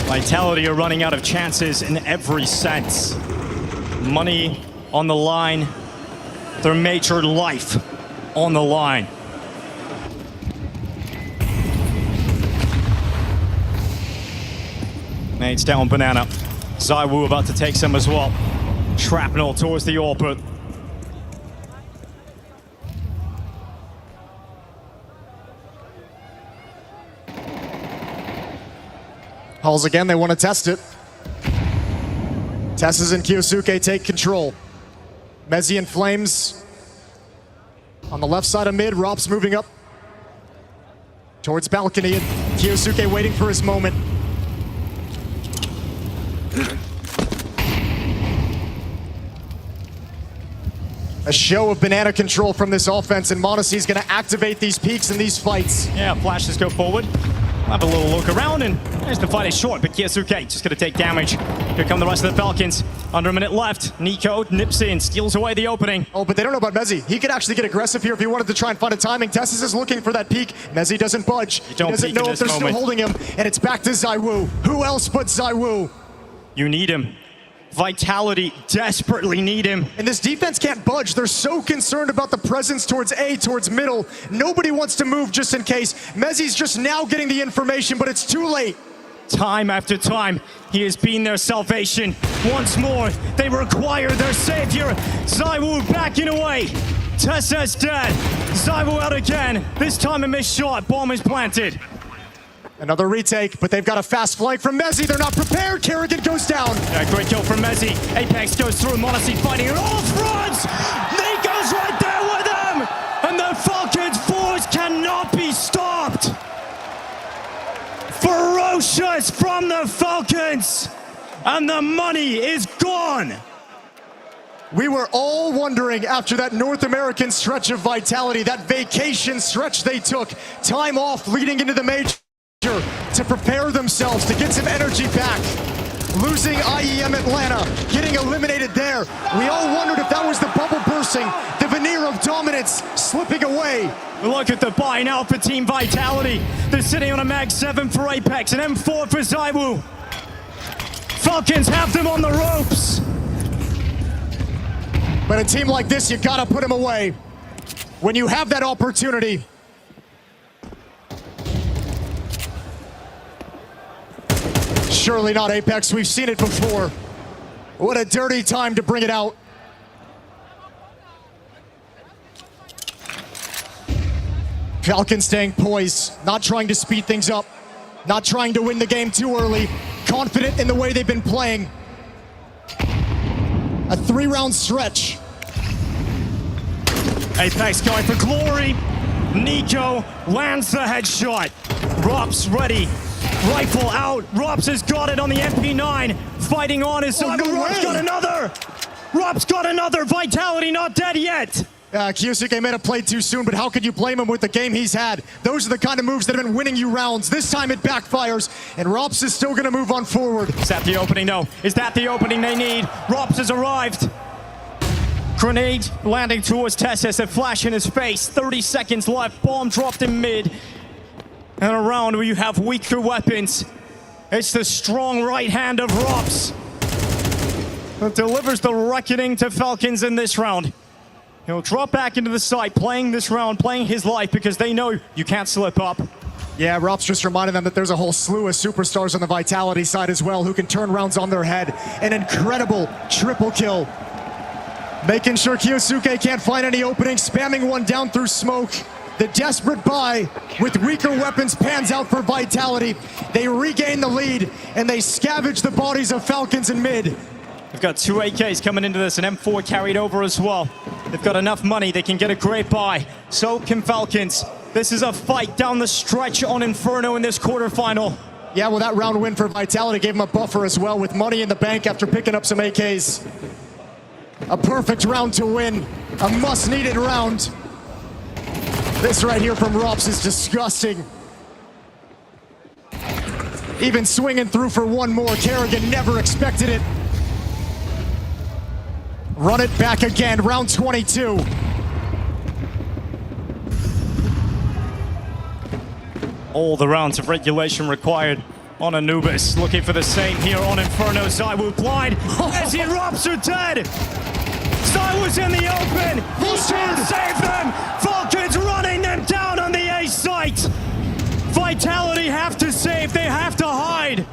Vitality are running out of chances in every sense. Money on the line, their major life on the line. Nate's down banana. ZywOo about to take some as well. Shrapnel towards the orbit. Halls again, they want to test it. Tesses and Kiyosuke take control. Mezzi and Flames on the left side of mid. Rops moving up towards balcony, and Kiyosuke waiting for his moment. A show of banana control from this offense, and Monacy's going to activate these peaks in these fights. Yeah, flashes go forward. Have a little look around, and there's the fight is short, but Kiyosuke just going to take damage. Here come the rest of the Falcons. Under a minute left. Nico nips in, steals away the opening. Oh, but they don't know about Mezzi. He could actually get aggressive here if he wanted to try and find a timing. Tessis is looking for that peak. Mezzi doesn't budge. He doesn't know if they're still holding him, and it's back to Zywoo. Who else but Zywoo? You need him. Vitality desperately need him. And this defense can't budge. They're so concerned about the presence towards A, towards middle. Nobody wants to move just in case. Mezzi's just now getting the information, but it's too late. Time after time, he has been their salvation. Once more, they require their savior. Zywoo backing away. Tessa's dead. Zywoo out again. This time a missed shot. Bomb is planted. Another retake, but they've got a fast flank from Mezzi. They're not prepared. Kerrigan goes down. Yeah, great kill from Mezzi. Apex goes through. Monacy fighting on all fronts. Nico's right there with him. And the Falcons' force cannot be stopped. Ferocious from the Falcons. And the money is gone. We were all wondering after that North American stretch of Vitality, that vacation stretch they took, time off leading into the major, to prepare themselves, to get some energy back. Losing IEM Atlanta, getting eliminated there. We all wondered if that was the bubble bursting, the veneer of dominance slipping away. Look at the buy now for Team Vitality. They're sitting on a Mag 7 for Apex, an M4 for Zywoo. Falcons have them on the ropes. But a team like this, you gotta put them away. When you have that opportunity. Surely not Apex, we've seen it before. What a dirty time to bring it out. Falcons staying poised, not trying to speed things up, not trying to win the game too early, confident in the way they've been playing. A 3-round stretch. Apex going for glory. Nico lands the headshot. Rops ready. Rifle out. Rops has got it on the MP9. Fighting on his side. no Rops way. got another. Rops got another. Vitality not dead yet. Kiyosuke may have played too soon, but how could you blame him with the game he's had? Those are the kind of moves that have been winning you rounds. This time it backfires, and Rops is still going to move on forward. Is that the opening? No. Is that the opening they need? Rops has arrived. Grenade landing towards Tessis. A flash in his face. 30 seconds left. Bomb dropped in mid. And a round where you have weaker weapons. It's the strong right hand of Rops that delivers the reckoning to Falcons in this round. He'll drop back into the site, playing this round, playing his life, because they know you can't slip up. Yeah, Rops just reminded them that there's a whole slew of superstars on the Vitality side as well who can turn rounds on their head. An incredible triple kill. Making sure Kiyosuke can't find any openings, spamming one down through smoke. The desperate buy with weaker weapons pans out for Vitality. They regain the lead, and they scavenge the bodies of Falcons in mid. They've got 2 AKs coming into this, an M4 carried over as well. They've got enough money, they can get a great buy. So can Falcons. This is a fight down the stretch on Inferno in this quarterfinal. Yeah, well, that round win for Vitality gave them a buffer as well, with money in the bank after picking up some AKs. A perfect round to win, a must-needed round. This right here from Rops is disgusting. Even swinging through for one more. Kerrigan never expected it. Run it back again, round 22. All the rounds of regulation required on Anubis. Looking for the same here on Inferno. Zywoo blind. As he Rops are dead. Zywoo's in the open. He can save them. Falcons running them down on the A site. Vitality have to save. They have to hide.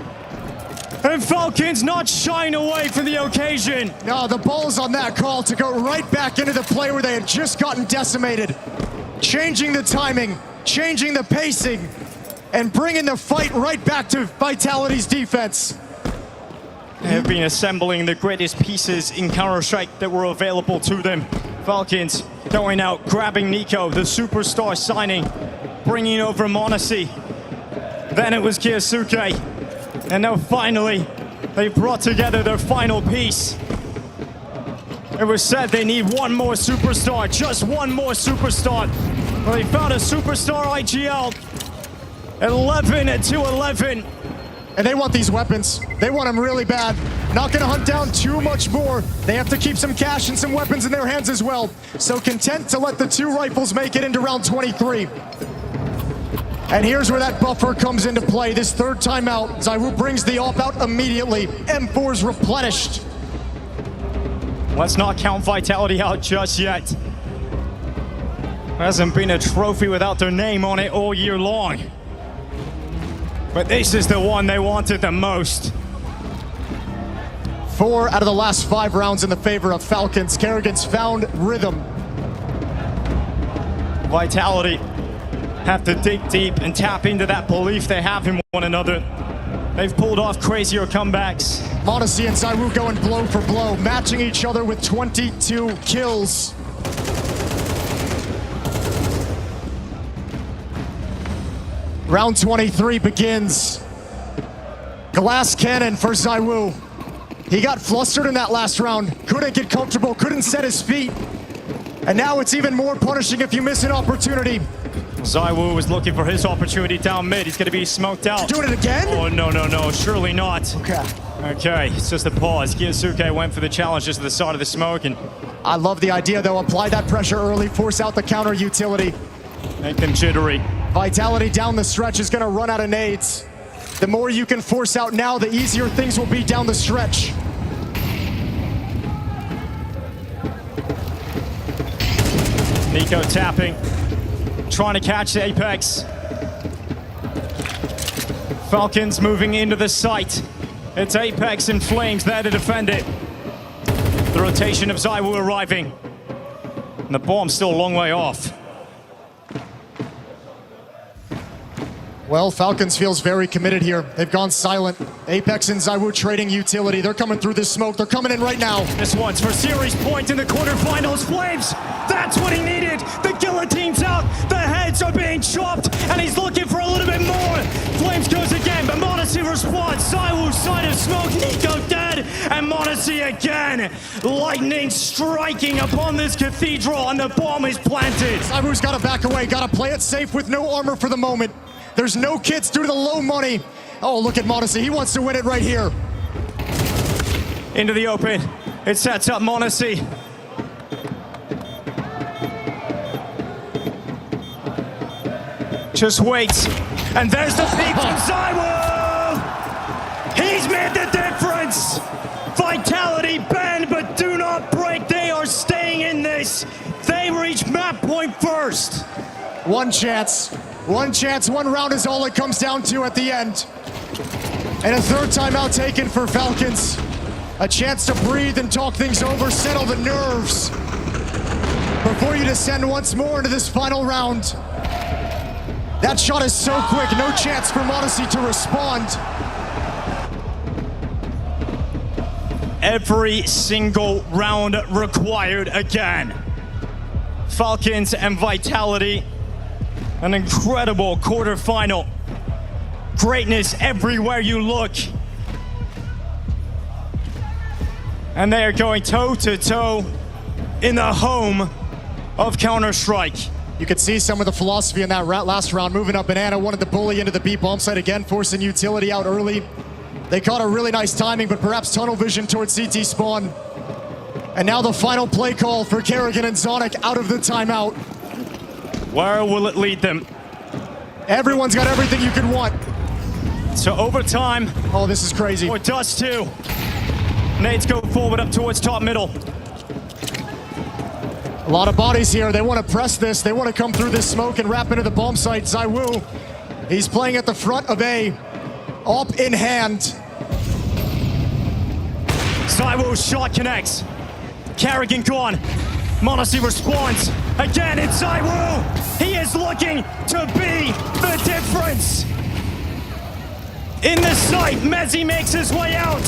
And Falcons not shying away from the occasion. No, the ball's on that call to go right back into the play where they had just gotten decimated. Changing the timing, changing the pacing, and bringing the fight right back to Vitality's defense. They have been assembling the greatest pieces in Counter-Strike that were available to them. Falcons going out, grabbing Nico, the superstar signing, bringing over m0NESY. Then it was Kyosuke. And now finally, they brought together their final piece. It was said they need one more superstar, just one more superstar. Well, they found a superstar IGL, 11-11. And they want these weapons. They want them really bad. Not gonna hunt down too much more. They have to keep some cash and some weapons in their hands as well. So content to let the 2 rifles make it into round 23. And here's where that buffer comes into play. This 3rd timeout, ZywOo brings the AWP out immediately. M4's replenished. Let's not count Vitality out just yet. There hasn't been a trophy without their name on it all year long. But this is the one they wanted the most. 4 out of the last 5 rounds in the favor of Falcons. Kerrigan's found rhythm. Vitality have to dig deep and tap into that belief they have in one another. They've pulled off crazier comebacks. m0NESY and ZywOo going blow for blow, matching each other with 22 kills. Round 23 begins. Glass cannon for ZywOo. He got flustered in that last round. Couldn't get comfortable, couldn't set his feet. And now it's even more punishing if you miss an opportunity. ZywOo was looking for his opportunity down mid. He's going to be smoked out. Doing it again? Oh, no, surely not. Okay. Okay, it's just a pause. Kyosuke went for the challenge just to the side of the smoke, and I love the idea, though. Apply that pressure early, force out the counter utility. make them jittery. Vitality down the stretch is going to run out of nades. The more you can force out now, the easier things will be down the stretch. Nico tapping, trying to catch the Apex. Falcons moving into the site. It's Apex in flames there to defend it. The rotation of ZywOo arriving. And the bomb's still a long way off. Well, Falcons feels very committed here. They've gone silent. Apex and ZywOo trading utility. They're coming through this smoke. They're coming in right now. This one's for series point in the quarterfinals. Flames, that's what he needed. The guillotine's out. The heads are being chopped, and he's looking for a little bit more. Flames goes again, but m0NESY responds. ZywOo side of smoke. Nico dead, and m0NESY again. Lightning striking upon this cathedral, and the bomb is planted. ZywOo's got to back away. Got to play it safe with no armor for the moment. There's no kits due to the low money. Oh, look at m0NESY. He wants to win it right here. Into the open. It sets up m0NESY. Just waits. And there's the peak from ZywOo! He's made the difference! Vitality bend, but do not break. They are staying in this. They reach map point first. One chance. One chance, one round is all it comes down to at the end. And a 3rd timeout taken for Falcons. A chance to breathe and talk things over, settle the nerves before you descend once more into this final round. That shot is so quick, no chance for m0NESY to respond. Every single round required again. Falcons and Vitality. An incredible quarterfinal. Greatness everywhere you look. And they are going toe-to-toe in the home of Counter-Strike. You could see some of the philosophy in that last round. Moving up, Banana wanted to bully into the B bomb site again, forcing utility out early. They caught a really nice timing, but perhaps tunnel vision towards CT spawn. And now the final play call for Kerrigan and Zonic out of the timeout. Where will it lead them? Everyone's got everything you could want. So overtime. Oh, this is crazy. Or dust too. Nades go forward up towards top middle. A lot of bodies here. They want to press this. They want to come through this smoke and wrap into the bomb site. ZywOo, he's playing at the front of A. Up in hand. ZywOo's shot connects. Kerrigan gone. m0NESY responds. Again, it's ZywOo. He is looking to be the difference. In the site, m0NESY makes his way out.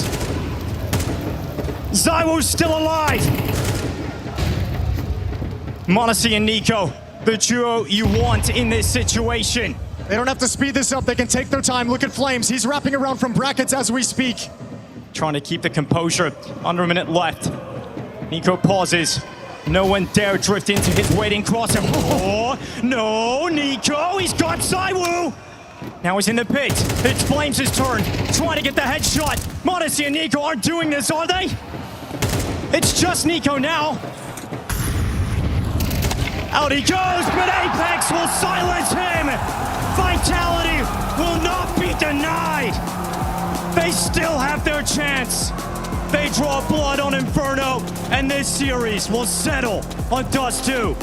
ZywOo's still alive. m0NESY and Nico, the duo you want in this situation. They don't have to speed this up. They can take their time. Look at Flames. He's wrapping around from brackets as we speak. Trying to keep the composure. Under a minute left. Nico pauses. No one dare drift into his waiting crosser. Oh, no, Nico, he's got ZywOo. Now he's in the pit. It's Flames' turn. Trying to get the headshot. m0NESY and Nico aren't doing this, are they? It's just Nico now. Out he goes, but Apex will silence him. Vitality will not be denied. They still have their chance. They draw blood on Inferno, and this series will settle on Dust 2.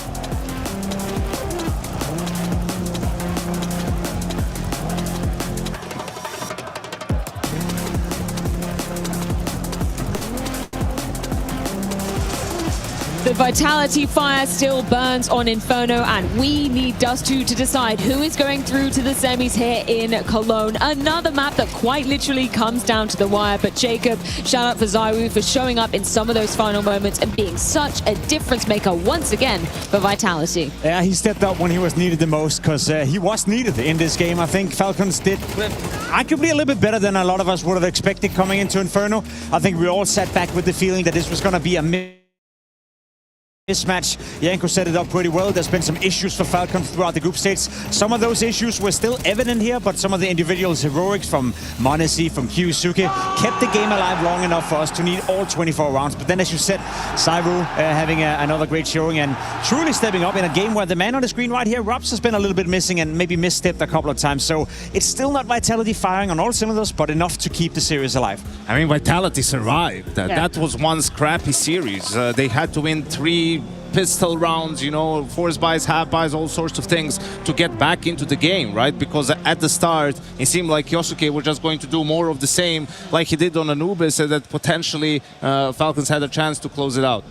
The Vitality fire still burns on Inferno, and we need Dust 2 to decide who is going through to the semis here in Cologne. Another map that quite literally comes down to the wire. But Jacob, shout out for ZywOo for showing up in some of those final moments and being such a difference maker once again for Vitality. Yeah, he stepped up when he was needed the most, because he was needed in this game. I think Falcons did arguably a little bit better than a lot of us would have expected coming into Inferno. I think we all sat back with the feeling that this was going to be a mismatch. Janko set it up pretty well. There's been some issues for Falcons throughout the group stage. Some of those issues were still evident here, but some of the individual heroics from m0NESY, from Kyusuke, kept the game alive long enough for us to need all 24 rounds. But then, as you said, ZywOo having another great showing and truly stepping up in a game where the man on the screen right here, Robs, has been a little bit missing and maybe misstepped a couple of times. So it's still not Vitality firing on all cylinders, but enough to keep the series alive. I mean, Vitality survived. That was one scrappy series. They had to win 3 pistol rounds, you know, force buys, half buys, all sorts of things to get back into the game, right? Because at the start, it seemed like Yosuke were just going to do more of the same like he did on Anubis, and that potentially Falcons had a chance to close it out.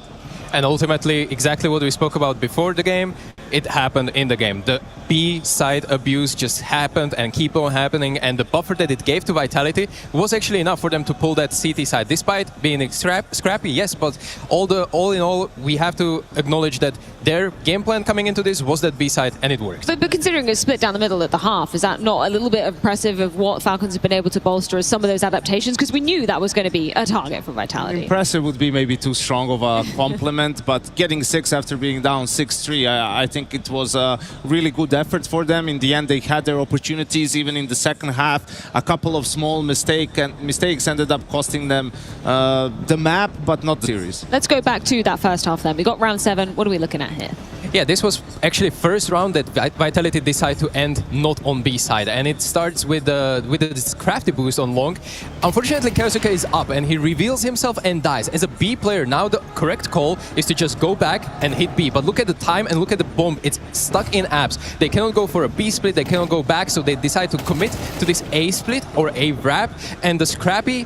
And ultimately, exactly what we spoke about before the game, it happened in the game. The B-side abuse just happened and keep on happening, and the buffer that it gave to Vitality was actually enough for them to pull that CT side. Despite being scrappy, yes, but all in all, we have to acknowledge that their game plan coming into this was that B-side, and it worked. But considering it's split down the middle at the half, is that not a little bit impressive of what Falcons have been able to bolster as some of those adaptations? Because we knew that was going to be a target for Vitality. Impressive would be maybe too strong of a compliment. But getting 6 after being down 6-3, I think it was a really good effort for them. In the end, they had their opportunities. Even in the second half, a couple of small mistakes ended up costing them the map, but not the series. Let's go back to that first half then. We got round 7. What are we looking at here? Yeah, this was actually first round that Vitality decided to end not on B side, and it starts with the crafty boost on long. Unfortunately, Kyusuke is up and he reveals himself and dies. As a B player, now the correct call is to just go back and hit B. But look at the time and look at the bomb. It's stuck in abs. They cannot go for a B split, they cannot go back, so they decide to commit to this A split or A wrap, and the scrappy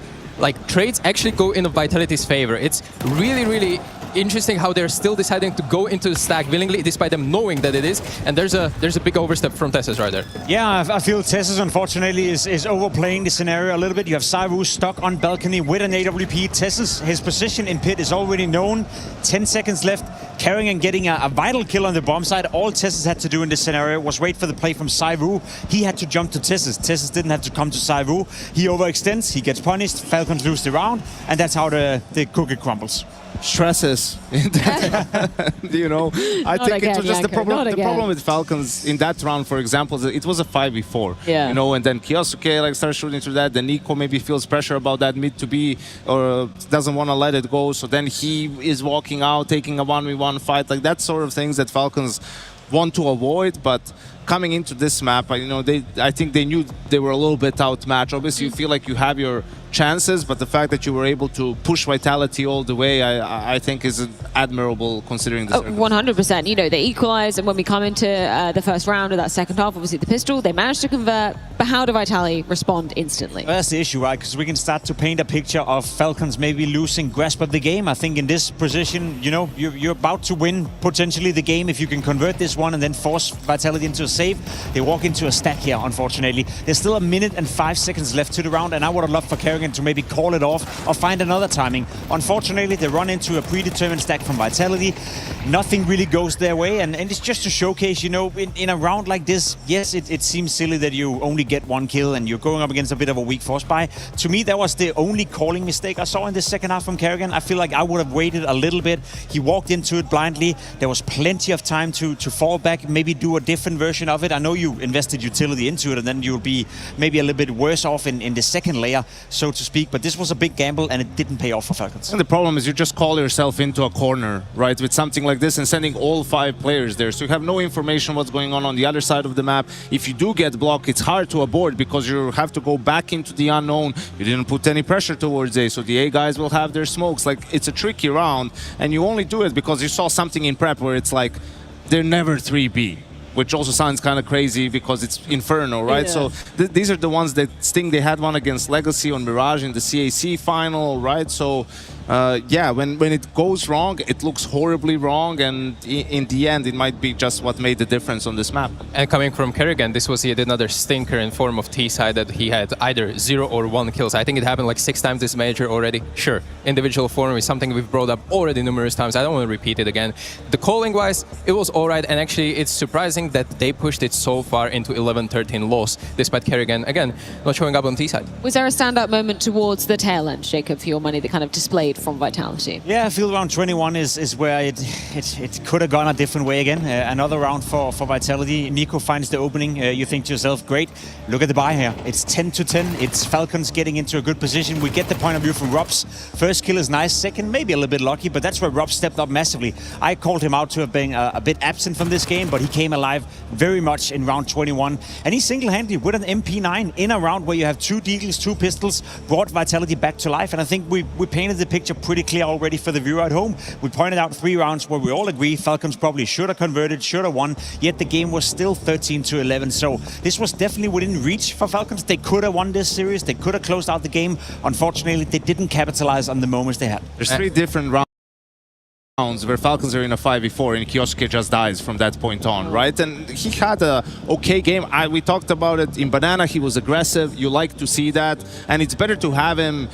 trades actually go in Vitality's favor. It's really, really interesting how they're still deciding to go into the stack willingly, despite them knowing that it is. And there's a big overstep from TeSeS right there. Yeah, I feel TeSeS unfortunately is overplaying the scenario a little bit. You have ZywOo stuck on balcony with an AWP. TeSeS, his position in pit is already known. 10 seconds left. Karrigan getting a vital kill on the bomb side. All TeSeS had to do in this scenario was wait for the play from ZywOo. He had to jump to TeSeS. TeSeS didn't have to come to ZywOo. He overextends, he gets punished, Falcons lose the round, and that's how the cookie crumbles. Stresses, you know. I think it was just the problem with Falcons in that round, for example. It was a 5v4, you know, and then Kyusuke starts shooting through that. Then Nico maybe feels pressure about that mid to be, or doesn't want to let it go. So then he is walking out, taking a 1v1 fight, like that sort of things that Falcons want to avoid. But coming into this map, you know, I think they knew they were a little bit outmatched. Obviously, you feel like you have your chances, but the fact that you were able to push Vitality all the way, I think is admirable considering the circumstances. 100%. You know, they equalize, and when we come into the first round of that second half, obviously the pistol, they managed to convert, but how do Vitality respond instantly? Well, that's the issue, right? Because we can start to paint a picture of Falcons maybe losing grasp of the game. I think in this position, you know, you're about to win potentially the game if you can convert this one and then force Vitality into a save. They walk into a stack here, unfortunately. There's still 1 minute and 5 seconds left to the round, and I would have loved for Karrigan Kerrigan to maybe call it off or find another timing. Unfortunately, they run into a predetermined stack from Vitality. Nothing really goes their way, and it's just to showcase, you know, in a round like this, yes, it seems silly that you only get one kill and you're going up against a bit of a weak force buy. To me, that was the only calling mistake I saw in the second half from Kerrigan. I feel like I would have waited a little bit. He walked into it blindly. There was plenty of time to fall back, maybe do a different version of it. I know you invested utility into it, and then you'll be maybe a little bit worse off in the second layer, so to speak. But this was a big gamble, and it didn't pay off for Falcons. And the problem is you just call yourself into a corner, right, with something like this and sending all 5 players there. So you have no information what's going on the other side of the map. If you do get blocked, it's hard to abort because you have to go back into the unknown. You didn't put any pressure towards A, so the A guys will have their smokes. Like, it's a tricky round, and you only do it because you saw something in prep where it's like, they're never 3B. Which also sounds kind of crazy because it's Inferno, right? Yeah. So these are the ones that sting. They had one against Legacy on Mirage in the CAC final, right? So yeah, when it goes wrong, it looks horribly wrong, and in the end, it might be just what made the difference on this map. And coming from Kerrigan, this was yet another stinker in form of T-side that he had either 0 or 1 kills. I think it happened like 6 times this major already. Sure, individual form is something we've brought up already numerous times. I don't want to repeat it again. The calling-wise, it was alright, and actually it's surprising that they pushed it so far into 11-13 loss, despite Kerrigan, again, not showing up on T-side. Was there a standout moment towards the tail end, Jacob, for your money that kind of displayed from Vitality? Yeah, I feel round 21 is where it could have gone a different way again. Another round for Vitality. Nico finds the opening. You think to yourself, great, look at the buy here. It's 10-10. It's Falcons getting into a good position. We get the point of view from Robs. First kill is nice. Second, maybe a little bit lucky, but that's where Rob stepped up massively. I called him out to have been a bit absent from this game, but he came alive very much in round 21. And he single-handedly, with an MP9 in a round where you have 2 deagles, 2 pistols, brought Vitality back to life. And I think we painted the picture pretty clear already for the viewer at home. We pointed out 3 rounds where we all agree Falcons probably should have converted, should have won, yet the game was still 13-11. So this was definitely within reach for Falcons. They could have won this series. They could have closed out the game. Unfortunately, they didn't capitalize on the moments they had. There's 3 different rounds where Falcons are in a 5v4 and Kyosuke just dies from that point on, right? And he had a okay game. We talked about it in Banana. He was aggressive. You like to see that, and it's better to have him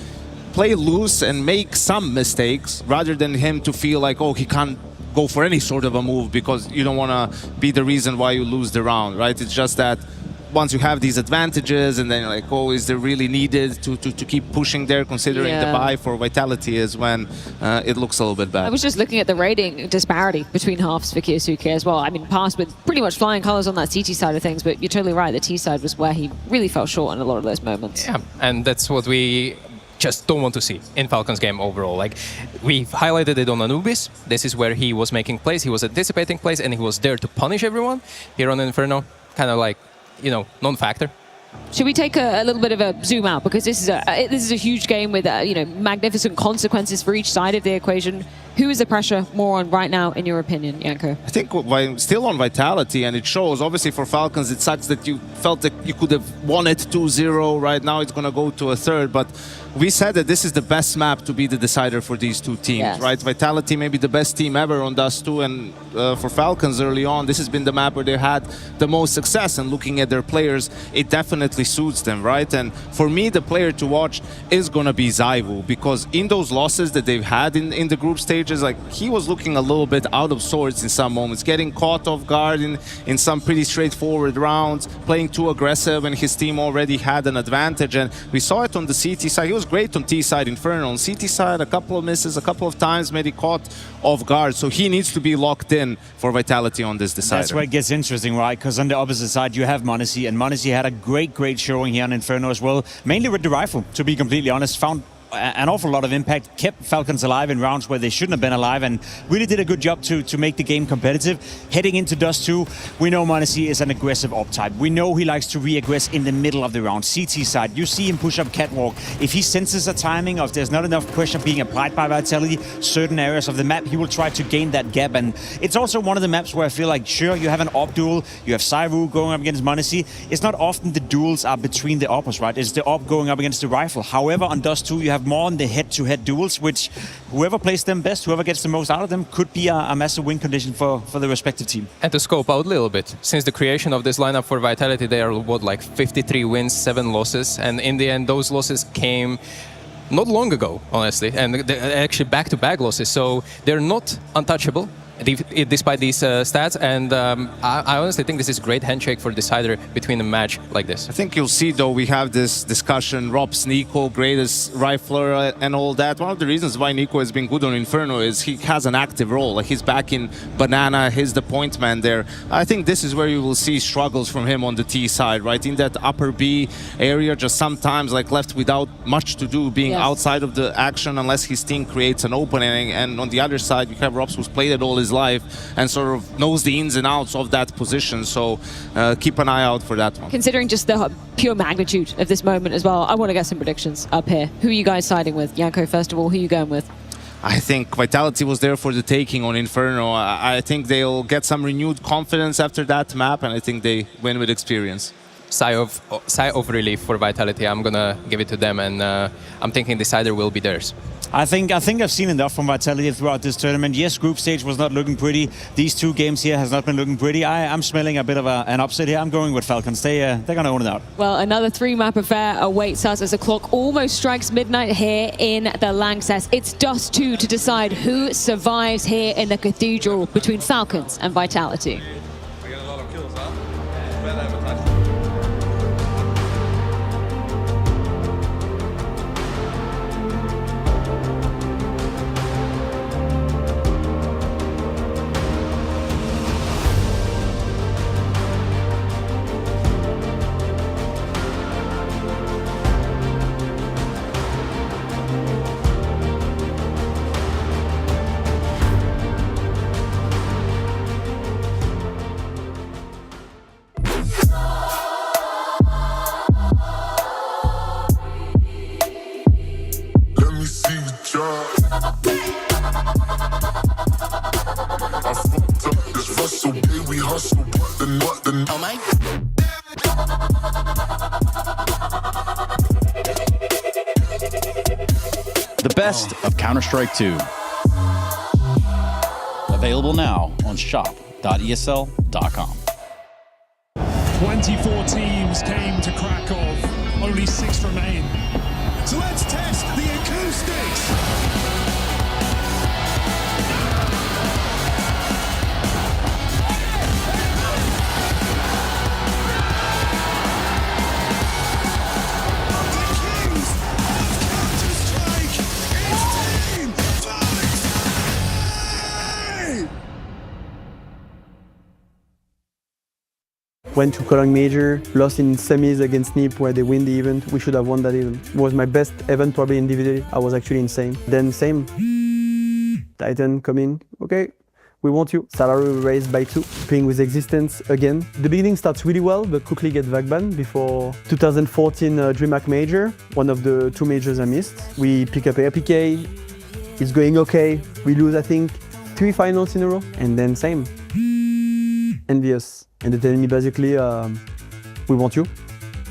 play loose and make some mistakes rather than him to feel like, oh, he can't go for any sort of a move because you don't want to be the reason why you lose the round, right? It's just that once you have these advantages and then you're like, oh, is there really needed to keep pushing there, considering the buy for Vitality is when it looks a little bit bad. I was just looking at the rating disparity between halves for Kyosuke as well. I mean, passed with pretty much flying colors on that CT side of things, but you're totally right. The T side was where he really fell short in a lot of those moments. Yeah, and that's what we just don't want to see in Falcons game overall. Like, we've highlighted it on Anubis. This is where he was making plays, he was anticipating plays, and he was there to punish everyone. Here on Inferno, kind of like, you know, non-factor. Should we take a little bit of a zoom out, because this is a huge game with you know, magnificent consequences for each side of the equation. Who is the pressure more on right now, in your opinion, Janko? I think still on Vitality, and it shows. Obviously for Falcons, it sucks that you felt that you could have won it 2-0. Right now it's going to go to a third, but we said that this is the best map to be the decider for these 2 teams, right? Vitality maybe the best team ever on Dust 2, and for Falcons early on, this has been the map where they had the most success, and looking at their players, it definitely suits them, right? And for me, the player to watch is going to be Zaivu, because in those losses that they've had in the group stages, like, he was looking a little bit out of sorts in some moments, getting caught off guard in some pretty straightforward rounds, playing too aggressive, and his team already had an advantage. And we saw it on the CT side. He was great on T side, Inferno. On CT side, a couple of misses, a couple of times maybe caught off guard. So he needs to be locked in for Vitality on this decider. That's where it gets interesting, right? Because on the opposite side, you have Monacy, and Monacy had a great showing here on Inferno as well, mainly with the rifle, to be completely honest. Found an awful lot of impact, kept Falcons alive in rounds where they shouldn't have been alive, and really did a good job to make the game competitive. Heading into Dust 2, we know Monacy is an aggressive op type. We know he likes to re-aggress in the middle of the round. CT side, you see him push up catwalk. If he senses a timing of there's not enough pressure being applied by Vitality, certain areas of the map, he will try to gain that gap. And it's also one of the maps where I feel like, sure, you have an op duel, you have Zaivu going up against Monacy. It's not often the duels are between the oppos, right? It's the op going up against the rifle. However, on Dust 2, you have have more on the head-to-head duels, which whoever plays them best, whoever gets the most out of them, could be a massive win condition for the respective team. And to scope out a little bit, since the creation of this lineup for Vitality, they are what, like 53 wins, 7 losses, and in the end those losses came not long ago, honestly, and they're actually back-to-back losses, so they're not untouchable despite these stats, and I honestly think this is a great handshake for Decider between a match like this. I think you'll see, though, we have this discussion, Rob's Nico, greatest rifler and all that. One of the reasons why Nico has been good on Inferno is he has an active role. Like, he's back in Banana, he's the point man there. I think this is where you will see struggles from him on the T side, right? In that upper B area, just sometimes like left without much to do, being outside of the action unless his team creates an opening. And on the other side, you have Robs, who's played it all his life and sort of knows the ins and outs of that position, so keep an eye out for that one. Considering just the pure magnitude of this moment as well, I want to get some predictions up here. Who are you guys siding with? Janko, first of all, who are you going with? I think Vitality was there for the taking on Inferno. I think they'll get some renewed confidence after that map, and I think they win with experience. Sigh of relief for Vitality. I'm gonna give it to them, and I'm thinking Decider will be theirs. I think I've seen enough from Vitality throughout this tournament. Yes, group stage was not looking pretty. These 2 games here has not been looking pretty. I'm smelling a bit of an upset here. I'm going with Falcons. They're going to own it out. Well, another 3-map affair awaits us as the clock almost strikes midnight here in the Lanxess. It's Dust 2 to decide who survives here in the Cathedral between Falcons and Vitality. We get a lot of kills, huh? The best of Counter-Strike 2. Available now on shop.esl.com. 24 teams came to Krakow, only 6 remain. So let's test the acoustics. Went to Cologne Major, lost in semis against NIP where they win the event. We should have won that event. It was my best event probably individually. I was actually insane. Then same. Titan come in. Okay, we want you. Salary raised by 2. Playing with Existence again. The beginning starts really well, but quickly get backbanned before 2014 DreamHack Major, one of the 2 majors I missed. We pick up APK. It's going okay. We lose, I think, 3 finals in a row. And then same. Envious. And they tell me basically, we want you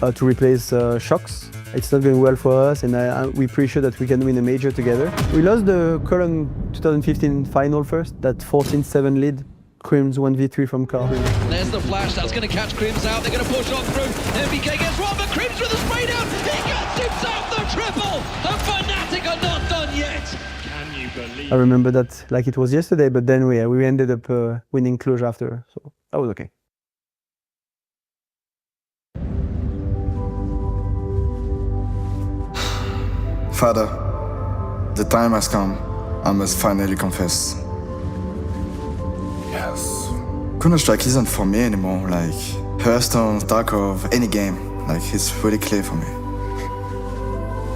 to replace Shocks. It's not going well for us, and we're pretty sure that we can win a major together. We lost the Cologne 2015 final first, that 14-7 lead. Crims 1v3 from Carl. There's the flash, that's going to catch Crims out. They're going to push on through. MBK gets one, but Crims with a spray down. He gets himself the triple. The Fnatic are not done yet. Can you believe? I remember that like it was yesterday, but then we ended up winning Cluj after, so that was okay. Father, the time has come. I must finally confess. Yes. Counter-Strike isn't for me anymore. Like Hearthstone, Tarkov, any game. Like it's really clear for me.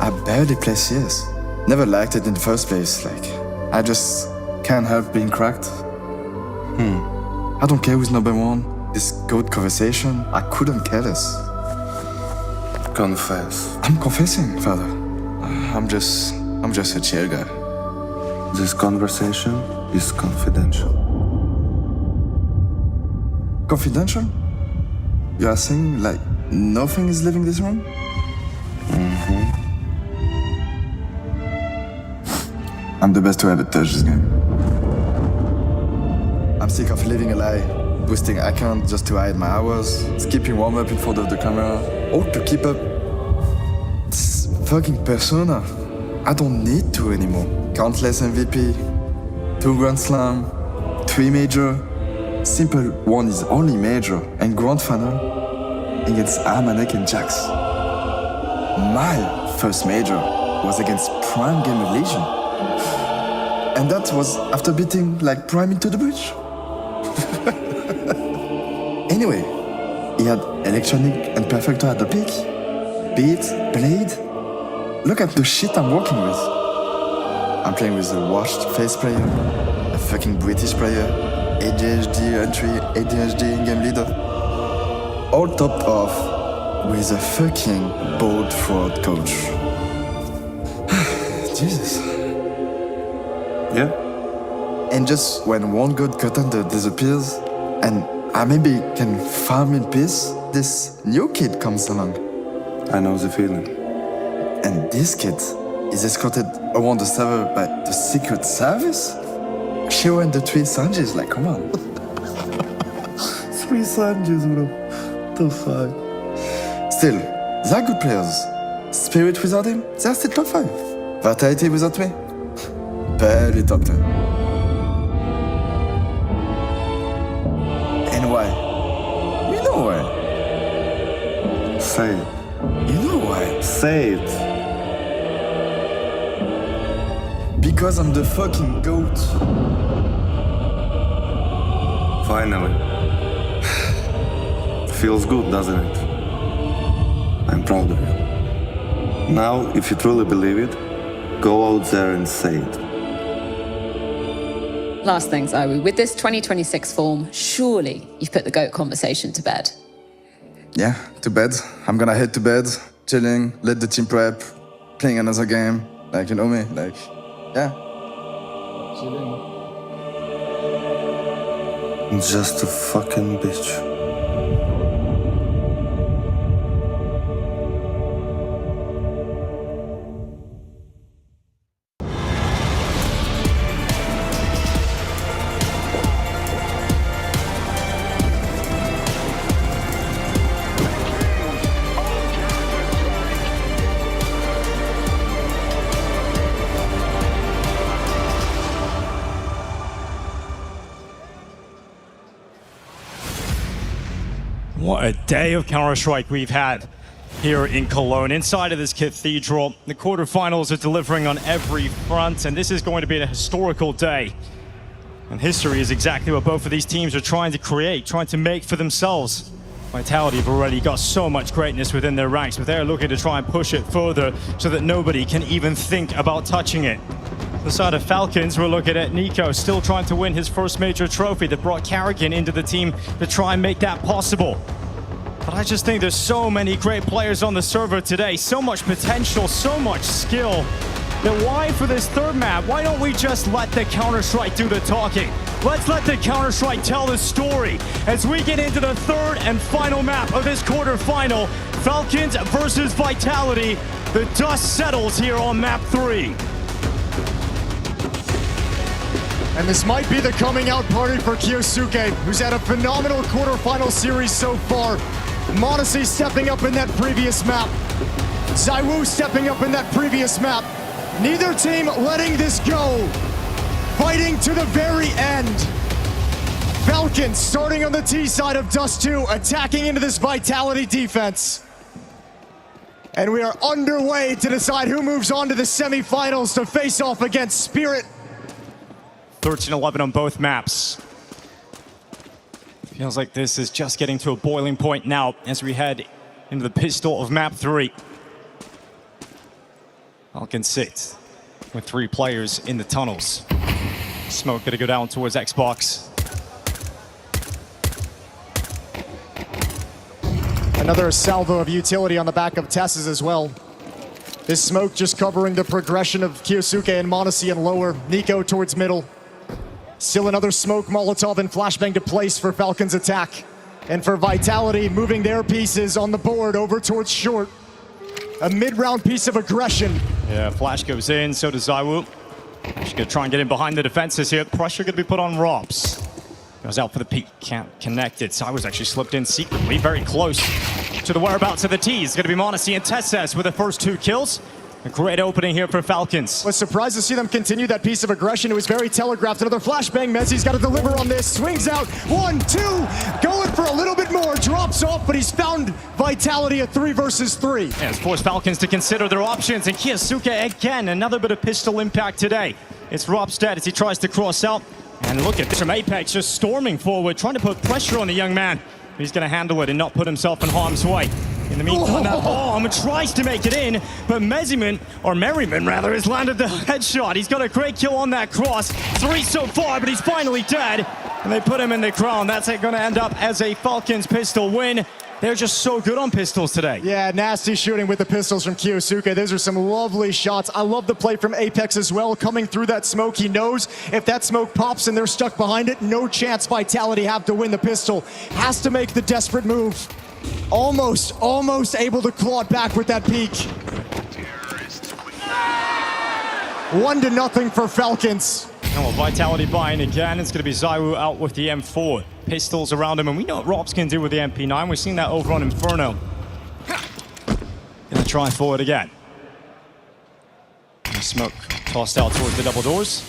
I barely play CS. Never liked it in the first place. Like I just can't help being cracked. I don't care who's number 1. This good conversation, I couldn't care less. Confess. I'm confessing, Father. I'm just a chill guy. This conversation is confidential. Confidential? You are saying like nothing is leaving this room? I'm the best to ever touch this game. I'm sick of living a lie, boosting account just to hide my hours, skipping warm-up in front of the camera, all to keep up this fucking persona. I don't need to anymore. Countless MVP, 2 Grand Slam, 3 major, simple one is only major, and grand final against Armanek and Jax. My first major was against Prime Gamer Legion. And that was after beating like Prime into the bridge. Anyway, he had Electronic and Perfecto at the peak. Beat, Blade. Look at the shit I'm working with. I'm playing with a washed face player, a fucking British player, ADHD entry, ADHD in-game leader. All topped off with a fucking bold fraud coach. Jesus. Yeah. And just when one good contender disappears, and I maybe can farm in peace, this new kid comes along. I know the feeling. And this kid is escorted around the server by the Secret Service? Shiro and the 3 Sanjis, like, come on. 3 Sanjis, bro. The fuck? Still, they're good players. Spirit without him, they're still top 5. Vitality without me, barely top 10. And why? You know why. Say it. You know why. Say it. Because I'm the fucking GOAT. Finally. Feels good, doesn't it? I'm proud of you. Now, if you truly believe it, go out there and say it. Last thing, Zaiwu, with this 2026 form, surely you've put the GOAT conversation to bed. Yeah, to bed. I'm gonna head to bed, chilling, let the team prep, playing another game. Like, you know me, like, yeah. Chilling. Just a fucking bitch. What a day of Counter-Strike we've had here in Cologne. Inside of this cathedral, the quarterfinals are delivering on every front, and this is going to be a historical day. And history is exactly what both of these teams are trying to create, trying to make for themselves. Vitality have already got so much greatness within their ranks, but they're looking to try and push it further so that nobody can even think about touching it. The side of Falcons, we're looking at Nico still trying to win his first major trophy that brought Karrigan into the team to try and make that possible. But I just think there's so many great players on the server today, so much potential, so much skill, that why for this third map, why don't we just let the Counter-Strike do the talking? Let's let the Counter-Strike tell the story as we get into the third and final map of this quarterfinal. Falcons versus Vitality. The dust settles here on map 3. And this might be the coming out party for Kyosuke, who's had a phenomenal quarterfinal series so far. m0NESY stepping up in that previous map. ZywOo stepping up in that previous map. Neither team letting this go. Fighting to the very end. Falcons starting on the T side of Dust 2, attacking into this Vitality defense. And we are underway to decide who moves on to the semifinals to face off against Spirit. 13-11 on both maps. Feels like this is just getting to a boiling point now as we head into the pistol of map 3. Falcons sit with 3 players in the tunnels. Smoke gonna go down towards Xbox. Another salvo of utility on the back of Tess's as well. This smoke just covering the progression of Kyosuke and m0NESY and lower. Nico towards middle. Still another smoke, Molotov, and flashbang to place for Falcons attack. And for Vitality, moving their pieces on the board over towards short. A mid-round piece of aggression. Yeah, flash goes in, so does ZywOo. She's going to try and get in behind the defenses here. Pressure going to be put on Robs. Goes out for the peek, can't connect it. Cyrus actually slipped in secretly, very close to the whereabouts of the T. It's going to be Monacy and Tesses with the first 2 kills. A great opening here for Falcons. Was surprised to see them continue that piece of aggression. It was very telegraphed. Another flashbang. Mezzi's got to deliver on this. Swings out. 1, 2. Going for a little bit more. Drops off, but he's found Vitality at 3 versus 3. Yeah, it's forced Falcons to consider their options. And Kiyosuke again, another bit of pistol impact today. It's Rob's dead as he tries to cross out. And look at this from Apex just storming forward, trying to put pressure on the young man. He's going to handle it and not put himself in harm's way. In the meantime, that bomb tries to make it in, but Merriman has landed the headshot. He's got a great kill on that cross. 3 so far, but he's finally dead. And they put him in the crown. That's going to end up as a Falcons pistol win. They're just so good on pistols today. Yeah, nasty shooting with the pistols from Kiyosuke. Those are some lovely shots. I love the play from Apex as well. Coming through that smoke, he knows if that smoke pops and they're stuck behind it, no chance Vitality have to win the pistol. Has to make the desperate move. Almost able to claw it back with that peek. 1-0 for Falcons. And well, Vitality buying again. It's going to be Zaiwu out with the M4. Pistols around him, and we know what Robs can do with the MP9. We've seen that over on Inferno. Gonna try forward again. And smoke tossed out towards the double doors.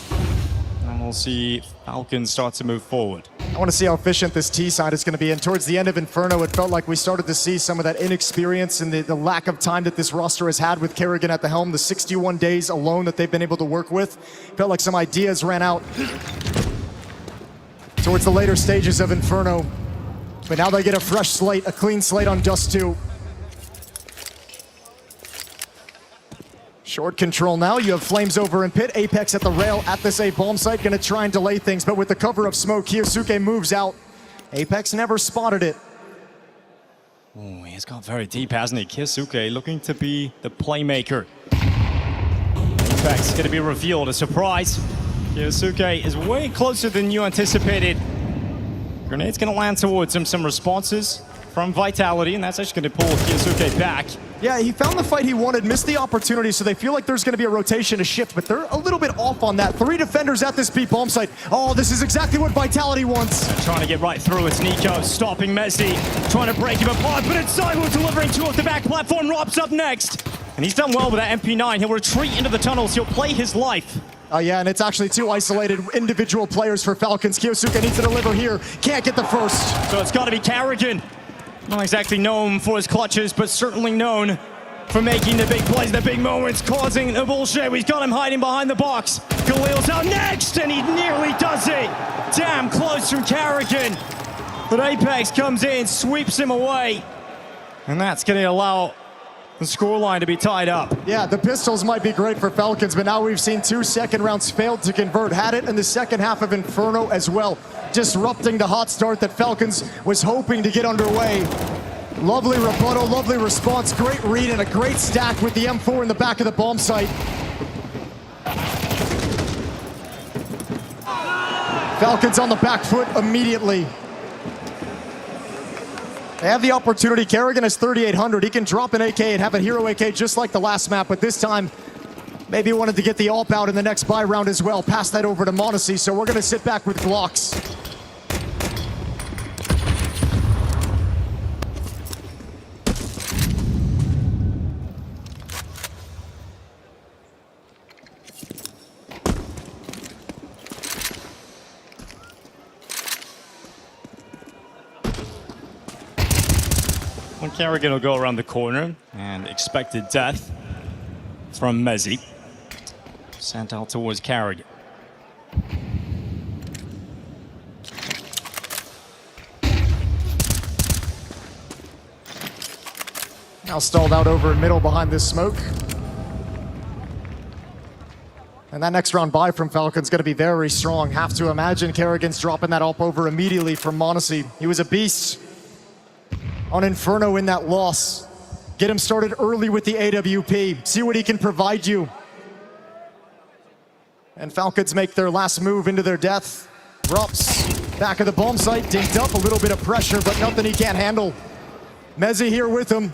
And we'll see Falcons start to move forward. I want to see how efficient this T side is going to be. And towards the end of Inferno, it felt like we started to see some of that inexperience and the lack of time that this roster has had with Kerrigan at the helm. The 61 days alone that they've been able to work with. Felt like some ideas ran out towards the later stages of Inferno. But now they get a fresh slate, a clean slate on Dust 2. Short control now. You have Flames over in pit. Apex at the rail at this A bomb site. Going to try and delay things, but with the cover of smoke, Kiyosuke moves out. Apex never spotted it. Oh, he's got very deep, hasn't he? Kiyosuke looking to be the playmaker. Apex going to be revealed. A surprise. Kiyosuke is way closer than you anticipated. Grenade's going to land towards him. Some responses from Vitality, and that's actually going to pull Kiyosuke back. Yeah, he found the fight he wanted, missed the opportunity, so they feel like there's going to be a rotation, a shift, but they're a little bit off on that. 3 defenders at this B bomb site. Oh, this is exactly what Vitality wants. Trying to get right through. It's Nico stopping Messi, trying to break him apart, but it's Zaiwu delivering 2 off the back platform. Rob's up next, and he's done well with that MP9. He'll retreat into the tunnels. He'll play his life. Oh yeah, and it's actually 2 isolated individual players for Falcons. Kiyosuke needs to deliver here. Can't get the first. So it's got to be Kerrigan. Not exactly known for his clutches, but certainly known for making the big plays, the big moments, causing the bullshit. He's got him hiding behind the box. Khalil's out next, and he nearly does it. Damn close from Kerrigan. But Apex comes in, sweeps him away. And that's going to allow the scoreline to be tied up. Yeah, the pistols might be great for Falcons, but now we've seen 2 second rounds failed to convert. Had it in the second half of Inferno as well, disrupting the hot start that Falcons was hoping to get underway. Lovely rebuttal, lovely response, great read, and a great stack with the M4 in the back of the bomb site. Falcons on the back foot immediately. They have the opportunity. Kerrigan has 3,800. He can drop an AK and have a hero AK just like the last map, but this time maybe he wanted to get the AWP out in the next buy round as well. Pass that over to Monacy, so we're going to sit back with Glocks. When Kerrigan will go around the corner, and expected death from Mezzi. Sent out towards Kerrigan. Now stalled out over in middle behind this smoke. And that next round buy from Falcon's going to be very strong. Have to imagine Kerrigan's dropping that up over immediately from Monacy. He was a beast on Inferno in that loss. Get him started early with the AWP. See what he can provide you. And Falcons make their last move into their death. Rups, back of the bomb site, dinked up, a little bit of pressure, but nothing he can't handle. Mezzi here with him.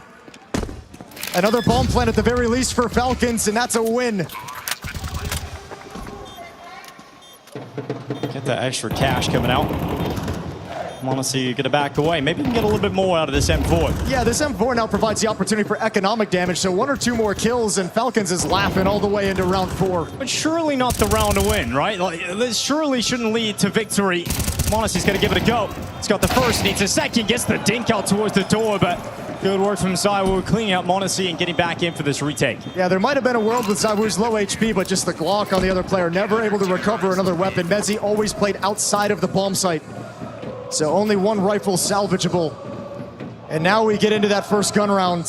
Another bomb plant at the very least for Falcons, and that's a win. that extra cash coming out. Monacy gonna back away. Maybe we can get a little bit more out of this M4. Yeah, this M4 now provides the opportunity for economic damage, so 1 or 2 more kills and Falcons is laughing all the way into round 4. But surely not the round to win, right? Like, this surely shouldn't lead to victory. Monacy's gonna give it a go. He's got the first, needs a second, gets the dink out towards the door, but good work from ZywOo cleaning out Monacy and getting back in for this retake. Yeah, there might have been a world with ZywOo's low HP, but just the Glock on the other player, never able to recover another weapon. Mezzi always played outside of the bomb site. So only 1 rifle salvageable. And now we get into that first gun round.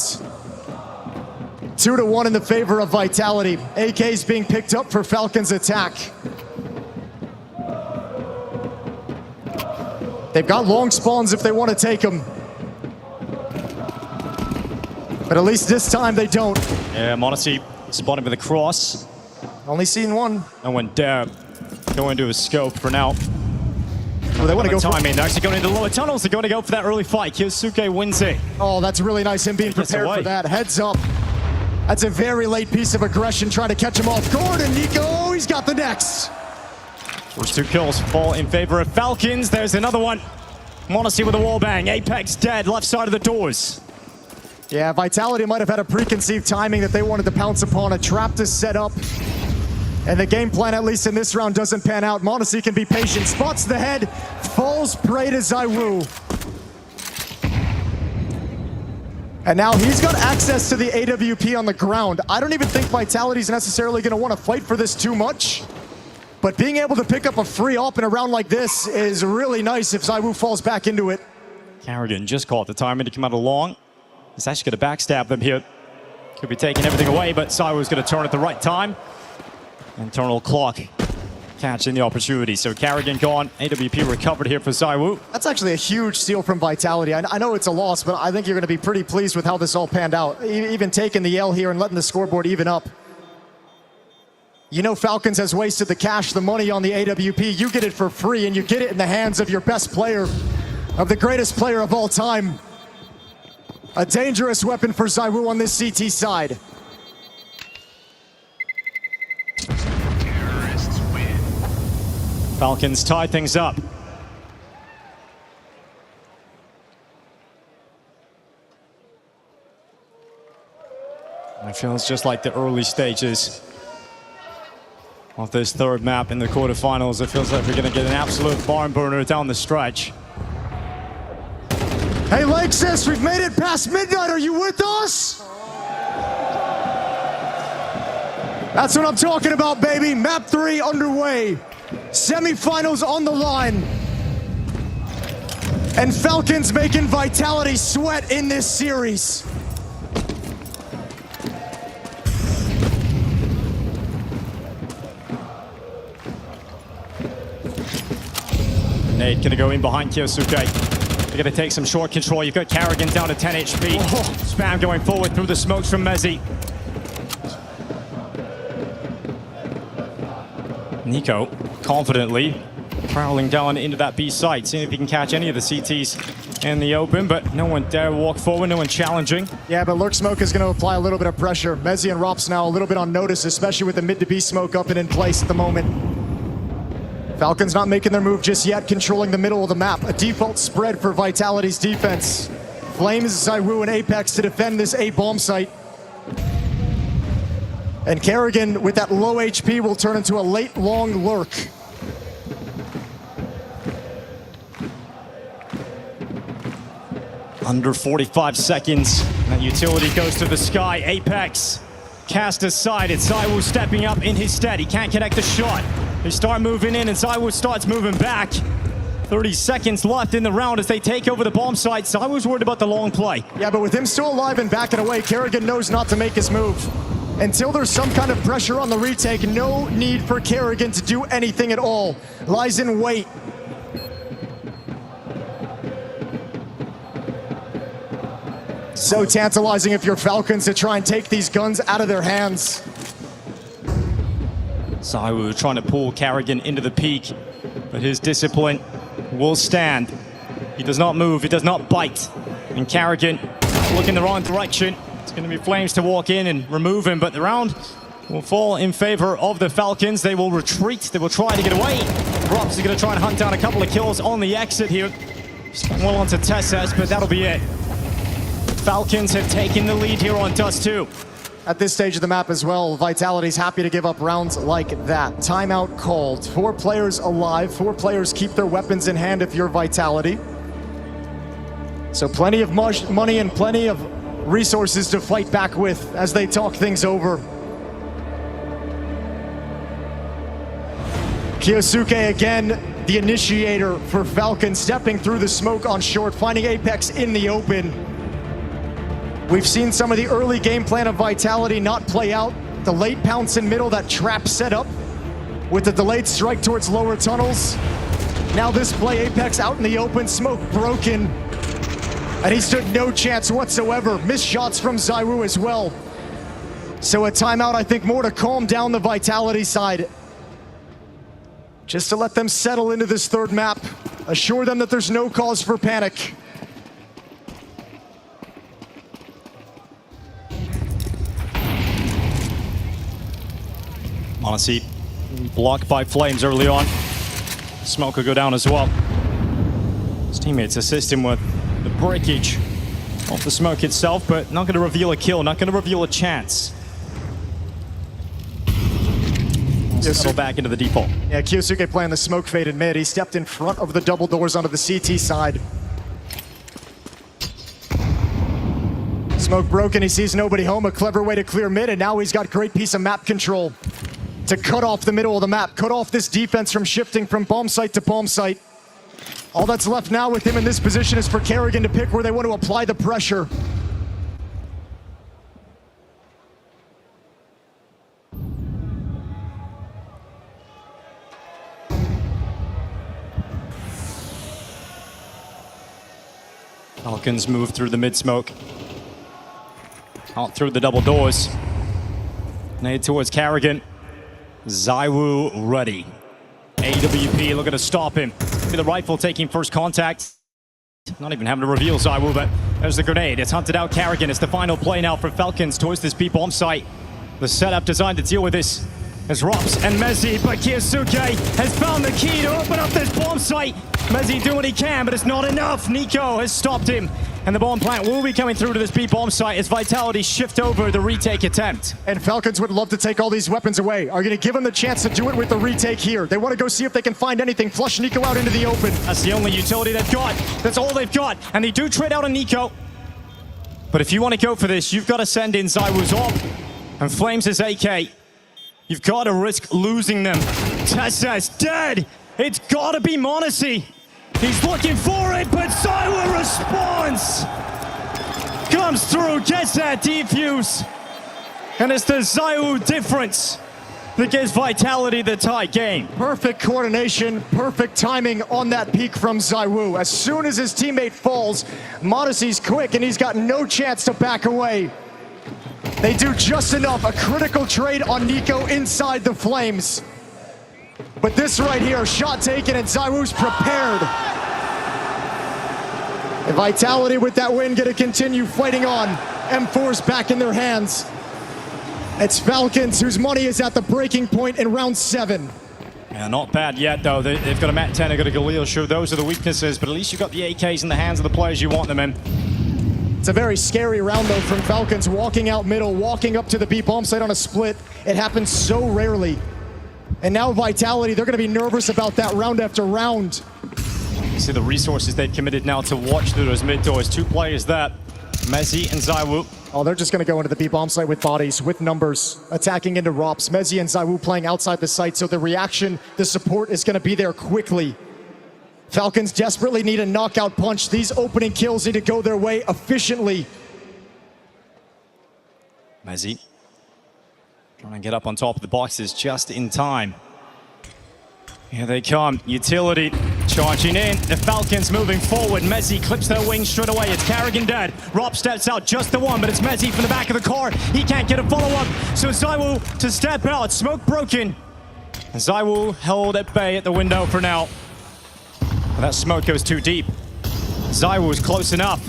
2-1 in the favor of Vitality. AK's being picked up for Falcons attack. They've got long spawns if they want to take them. But at least this time they don't. Yeah, Monacy spotted with a cross. Only seen 1. And went down. Going to his scope for now. Oh, they want to go for timing. They're actually going into the lower tunnels. They're going to go for that early fight. Kyosuke wins it. Oh, that's really nice. Him being prepared for that. Heads up. That's a very late piece of aggression trying to catch him off guard. And Nico, he's got the next. First 2 kills fall in favor of Falcons. There's another one. Monacy with a wall bang. Apex dead. Left side of the doors. Yeah, Vitality might have had a preconceived timing that they wanted to pounce upon. A trap to set up. And the game plan, at least in this round, doesn't pan out. Monacy can be patient. Spots the head. Falls prey to ZywOo. And now he's got access to the AWP on the ground. I don't even think Vitality's necessarily going to want to fight for this too much. But being able to pick up a free op in a round like this is really nice if ZywOo falls back into it. Carrigan just caught the timing to come out along. He's actually going to backstab them here. Could be taking everything away, but ZywOo's going to turn at the right time. Internal clock catching the opportunity. So Carrigan gone. AWP recovered here for ZywOo. That's actually a huge steal from Vitality. I know it's a loss, but I think you're going to be pretty pleased with how this all panned out. Even taking the L here and letting the scoreboard even up. You know Falcons has wasted the cash, the money on the AWP. You get it for free, and you get it in the hands of your best player, of the greatest player of all time. A dangerous weapon for ZywOo on this CT side. Falcons tie things up. It feels just like the early stages of this 3rd map in the quarterfinals. It feels like we're going to get an absolute barn burner down the stretch. Hey, Lexus, we've made it past midnight. Are you with us? That's what I'm talking about, baby. Map 3 underway. Semifinals on the line. And Falcons making Vitality sweat in this series. Nate gonna go in behind Kyosuke. They're gonna take some short control. You've got Carrigan down to 10 HP. Oh. Spam going forward through the smokes from Mezzi. Nico confidently prowling down into that B site, seeing if he can catch any of the CTs in the open, but no one dare walk forward, no one challenging. Yeah, but Lurk Smoke is going to apply a little bit of pressure. Mezzi and Rops now a little bit on notice, especially with the mid to B smoke up and in place at the moment. Falcons not making their move just yet, controlling the middle of the map. A default spread for Vitality's defense. Flames, ZywOo, and Apex to defend this A bomb site. And Carrigan, with that low HP, will turn into a late, long lurk. Under 45 seconds. That utility goes to the sky. Apex cast aside. It's ZywOo stepping up in his stead. He can't connect the shot. They start moving in, and ZywOo starts moving back. 30 seconds left in the round as they take over the bomb site. ZywOo's worried about the long play. Yeah, but with him still alive and backing away, Carrigan knows not to make his move. Until there's some kind of pressure on the retake, no need for Carrigan to do anything at all. Lies in wait. So tantalizing if you're Falcons to try and take these guns out of their hands. ZywOo trying to pull Carrigan into the peak, but his discipline will stand. He does not move, he does not bite. And Carrigan looking the wrong direction. It's going to be Flames to walk in and remove him, but the round will fall in favor of the Falcons. They will retreat. They will try to get away. Robs is going to try and hunt down a couple of kills on the exit here. Just well onto Tesses, but that'll be it. Falcons have taken the lead here on Dust 2. At this stage of the map as well, Vitality's happy to give up rounds like that. Timeout called. 4 players alive. 4 players keep their weapons in hand if you're Vitality. So plenty of money and plenty of resources to fight back with as they talk things over. Kyosuke again, the initiator for Falcon, stepping through the smoke on short, finding Apex in the open. We've seen some of the early game plan of Vitality not play out. The late pounce in middle, that trap set up with the delayed strike towards lower tunnels. Now this play, Apex out in the open, smoke broken. And he stood no chance whatsoever. Missed shots from ZywOo as well. So a timeout, I think, more to calm down the Vitality side. Just to let them settle into this third map. Assure them that there's no cause for panic. Honestly, blocked by flames early on. Smoke could go down as well. His teammates assist him with the breakage of the smoke itself, but not going to reveal a kill, not going to reveal a chance. Settle back into the default. Yeah, Kyosuke playing the smoke fade in mid. He stepped in front of the double doors onto the CT side. Smoke broken, he sees nobody home. A clever way to clear mid, and now he's got great piece of map control to cut off the middle of the map, cut off this defense from shifting from bomb site to bomb site. All that's left now with him in this position is for Kerrigan to pick where they want to apply the pressure. Falcons move through the mid-smoke. Out through the double doors. Nade towards Kerrigan. ZywOo ready. AWP looking to stop him. Maybe the rifle taking first contact. Not even having to reveal ZywOo, but there's the grenade. It's hunted out Kerrigan. It's the final play now for Falcons towards this B bomb site. The setup designed to deal with this is Rops and Mezzi, but Kyosuke has found the key to open up this bomb site. Mezzi doing what he can, but it's not enough. Nico has stopped him, and the bomb plant will be coming through to this B bomb site as Vitality shift over the retake attempt. And Falcons would love to take all these weapons away. Are going to give them the chance to do it with the retake here. They want to go see if they can find anything. Flush Nico out into the open. That's the only utility they've got. That's all they've got, and they do trade out on Nico. But if you want to go for this, you've got to send in ZywOo's op and Flames' AK. You've got to risk losing them. Tessa's dead. It's got to be Monacy. He's looking for it, but ZywOo responds. Comes through, gets that defuse. And it's the ZywOo difference that gives Vitality the tie game. Perfect coordination, perfect timing on that peek from ZywOo. As soon as his teammate falls, Monacy's quick and he's got no chance to back away. They do just enough, a critical trade on Nico inside the Flames. But this right here, shot taken and ZywOo's prepared. And Vitality with that win gonna continue fighting on. M4's back in their hands. It's Falcons whose money is at the breaking point in round 7. Yeah, not bad yet though. They've got a Matt 10, they've got a Galil. Sure, those are the weaknesses, but at least you've got the AKs in the hands of the players you want them in. It's a very scary round though from Falcons, walking out middle, walking up to the B bomb site on a split. It happens so rarely. And now Vitality, they're gonna be nervous about that round after round. You see the resources they've committed now to watch through those mid doors. 2 players there, Mezzi and ZywOo. Oh, they're just gonna go into the B bomb site with bodies, with numbers, attacking into Rops. Mezzi and ZywOo playing outside the site, so the reaction, the support is gonna be there quickly. Falcons desperately need a knockout punch. These opening kills need to go their way efficiently. Mezzi trying to get up on top of the boxes just in time. Here they come. Utility charging in. The Falcons moving forward. Mezzi clips their wings straight away. It's Kerrigan dead. Rob steps out just the one, but it's Mezzi from the back of the car. He can't get a follow-up. So ZywOo to step out. Smoke broken. And ZywOo held at bay at the window for now. But that smoke goes too deep. ZywOo is close enough.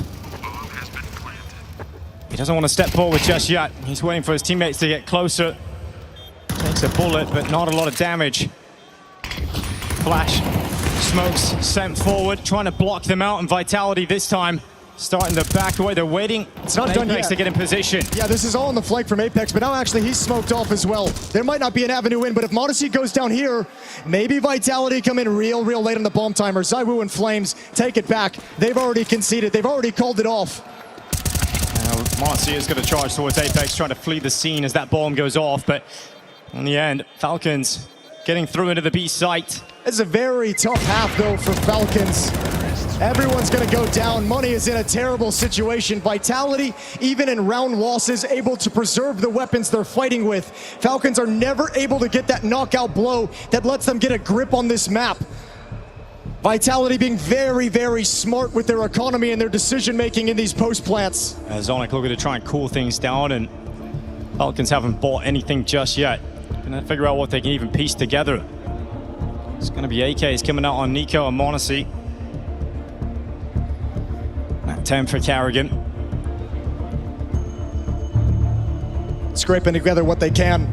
He doesn't want to step forward just yet. He's waiting for his teammates to get closer. Takes a bullet, but not a lot of damage. Flash, smokes sent forward, trying to block them out, and Vitality this time starting to back away. They're waiting. It's not done yet to get in position. Yeah, this is all on the flank from Apex, but now actually he's smoked off as well. There might not be an avenue in, but if Modesty goes down here, maybe Vitality come in real late on the bomb timer. ZywOo and Flames take it back. They've already conceded. They've already called it off. Modesty is going to charge towards Apex, trying to flee the scene as that bomb goes off, but in the end, Falcons getting through into the B site. It's a very tough half, though, for Falcons. Everyone's going to go down. Money is in a terrible situation. Vitality, even in round losses, able to preserve the weapons they're fighting with. Falcons are never able to get that knockout blow that lets them get a grip on this map. Vitality being very smart with their economy and their decision-making in these post plants. Zonic looking to try and cool things down, and Falcons haven't bought anything just yet. Gonna figure out what they can even piece together. It's gonna be AKs coming out on Nico and Monacy. At 10 for Carrigan. Scraping together what they can.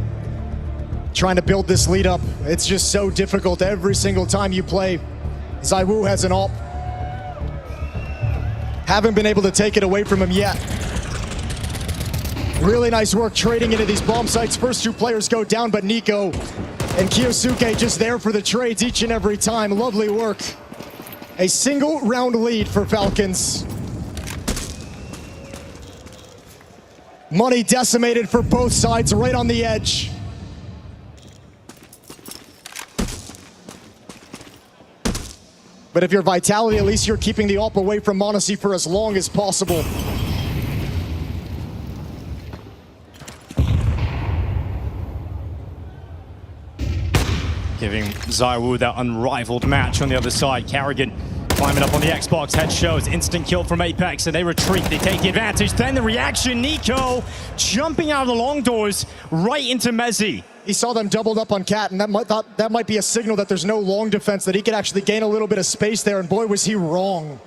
Trying to build this lead up. It's just so difficult every single time you play. ZywOo has an AWP. Haven't been able to take it away from him yet. Really nice work trading into these bomb sites. First two players go down, but Nico and Kyosuke just there for the trades each and every time. Lovely work. A single round lead for Falcons. Money decimated for both sides, right on the edge. But if you're Vitality, at least you're keeping the AWP away from Monacy for as long as possible. Giving ZywOo that unrivaled match on the other side. Carrigan climbing up on the Xbox, head shows, instant kill from Apex, and they retreat, they take the advantage. Then the reaction, Nico jumping out of the long doors right into Mezzi. He saw them doubled up on Cat, and that might be a signal that there's no long defense, that he could actually gain a little bit of space there, and boy, was he wrong.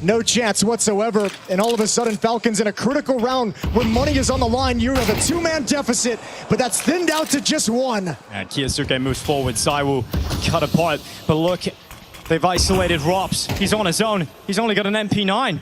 No chance whatsoever, and all of a sudden, Falcons in a critical round where money is on the line. You have a two-man deficit, but that's thinned out to just one. And Kyosuke moves forward, ZywOo cut apart, but look, they've isolated Rops. He's on his own. He's only got an MP9.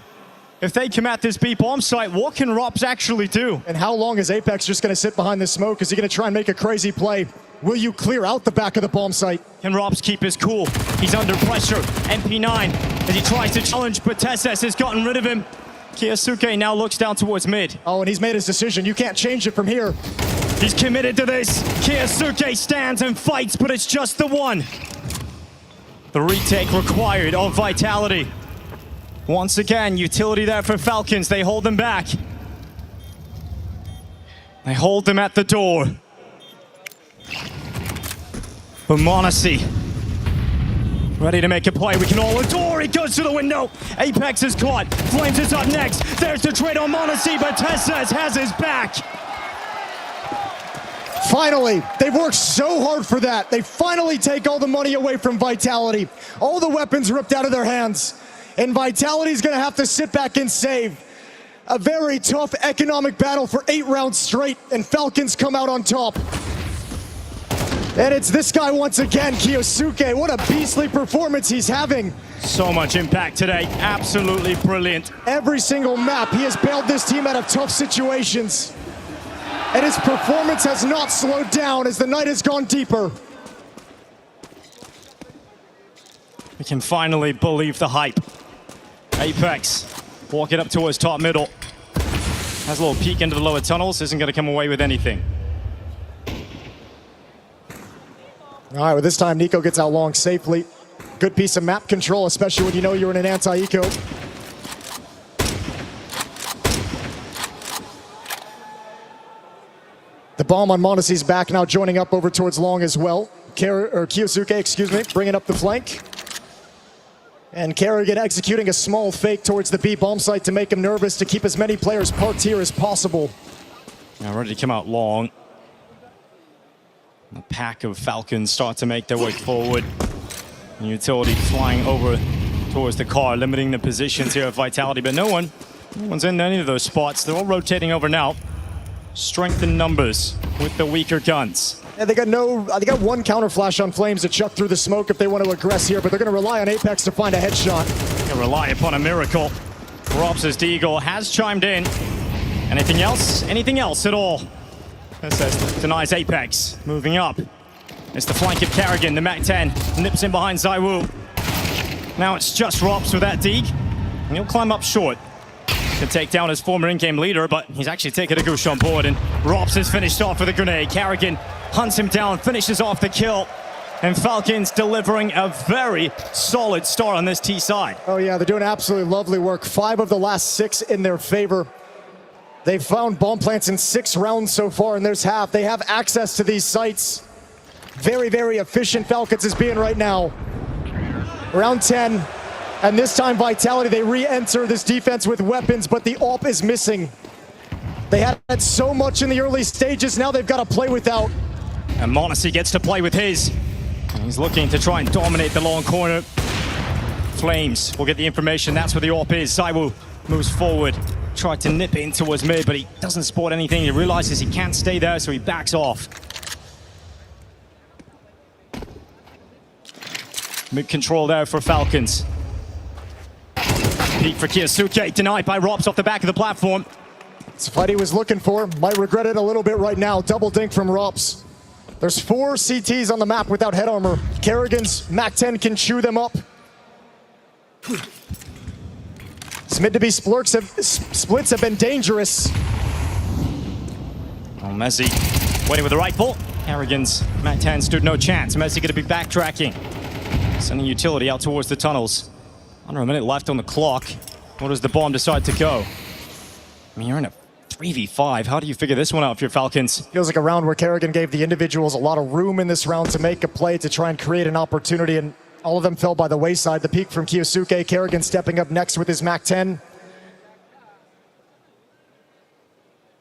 If they come at this B bomb site, what can Rops actually do? And how long is Apex just going to sit behind the smoke? Is he going to try and make a crazy play? Will you clear out the back of the bomb site? Can Rops keep his cool? He's under pressure. MP9 as he tries to challenge, but Tesses has gotten rid of him. Kyosuke now looks down towards mid. Oh, and he's made his decision. You can't change it from here. He's committed to this. Kyosuke stands and fights, but it's just the one. The retake required of Vitality. Once again, utility there for Falcons. They hold them back. They hold them at the door. But Monacy, ready to make a play. We can all adore. He goes to the window. Apex is caught. Flames is up next. There's the trade on Monacy, but Tesses has his back. Finally, they've worked so hard for that. They finally take all the money away from Vitality. All the weapons ripped out of their hands. And Vitality's gonna have to sit back and save. A very tough economic battle for 8 rounds straight, and Falcons come out on top. And it's this guy once again, Kyosuke. What a beastly performance he's having. So much impact today. Absolutely brilliant. Every single map, he has bailed this team out of tough situations. And his performance has not slowed down as the night has gone deeper. We can finally believe the hype. Apex walking up towards top middle. Has a little peek into the lower tunnels. Isn't going to come away with anything. All right, well, this time Nico gets out long safely. Good piece of map control, especially when you know you're in an anti-eco. The bomb on Monacy's back now, joining up over towards long as well. Kyosuke, excuse me, bringing up the flank. And Carrigan executing a small fake towards the B bomb site to make him nervous, to keep as many players parked here as possible. Now ready to come out long. A pack of Falcons start to make their way forward. Utility flying over towards the car, limiting the positions here of Vitality, but no one's in any of those spots. They're all rotating over now. Strength in numbers. with the weaker guns. Yeah, they got one counter flash on Flames to chuck through the smoke if they want to aggress here, but they're going to rely on Apex to find a headshot. They rely upon a miracle. Robs' Deagle has chimed in. Anything else? Anything else at all? SS denies Apex. Moving up. It's the flank of Kerrigan. The MAC-10 nips in behind ZywOo. Now it's just Robs with that Deag. And he'll climb up short to take down his former in-game leader, but he's actually taken a goose on board, and Robs has finished off with a grenade. Kerrigan hunts him down, finishes off the kill, and Falcons delivering a very solid start on this T side. Oh yeah, they're doing absolutely lovely work. 5 of the last 6 in their favor. They've found bomb plants in 6 rounds so far, and there's half. They have access to these sites. Very, very efficient Falcons is being right now. Round 10, and this time Vitality, they re-enter this defense with weapons, but the AWP is missing. They had so much in the early stages, now they've got to play without. And m0NESY gets to play with his. And he's looking to try and dominate the long corner. Flames will get the information, that's where the AWP is. ZywOo moves forward, tried to nip it in towards mid, but he doesn't spot anything. He realizes he can't stay there, so he backs off. Mid control there for Falcons. Peek for Kyosuke, denied by Robs off the back of the platform. It's a fight he was looking for. Might regret it a little bit right now. Double dink from Robs. There's 4 CTs on the map without head armor. Kerrigan's MAC-10 can chew them up. It's mid to be splits have been dangerous. Oh, m0NESY waiting with the rifle. Kerrigan's MAC-10 stood no chance. m0NESY going to be backtracking. Sending utility out towards the tunnels. Under a minute left on the clock. Where does the bomb decide to go? I mean, you're in a 3v5. How do you figure this one out for your Falcons? Feels like a round where Kerrigan gave the individuals a lot of room in this round to make a play, to try and create an opportunity, and all of them fell by the wayside. The peek from Kyosuke, Kerrigan stepping up next with his MAC-10.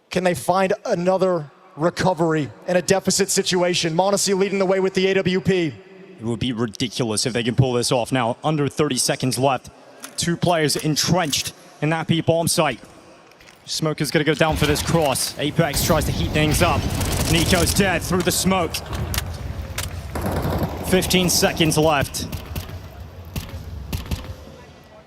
Can they find another recovery in a deficit situation? m0NESY leading the way with the AWP. It would be ridiculous if they can pull this off. Now, under 30 seconds left. 2 players entrenched in that B bomb site. Smoker's gonna go down for this cross. Apex tries to heat things up. Nico's dead through the smoke. 15 seconds left.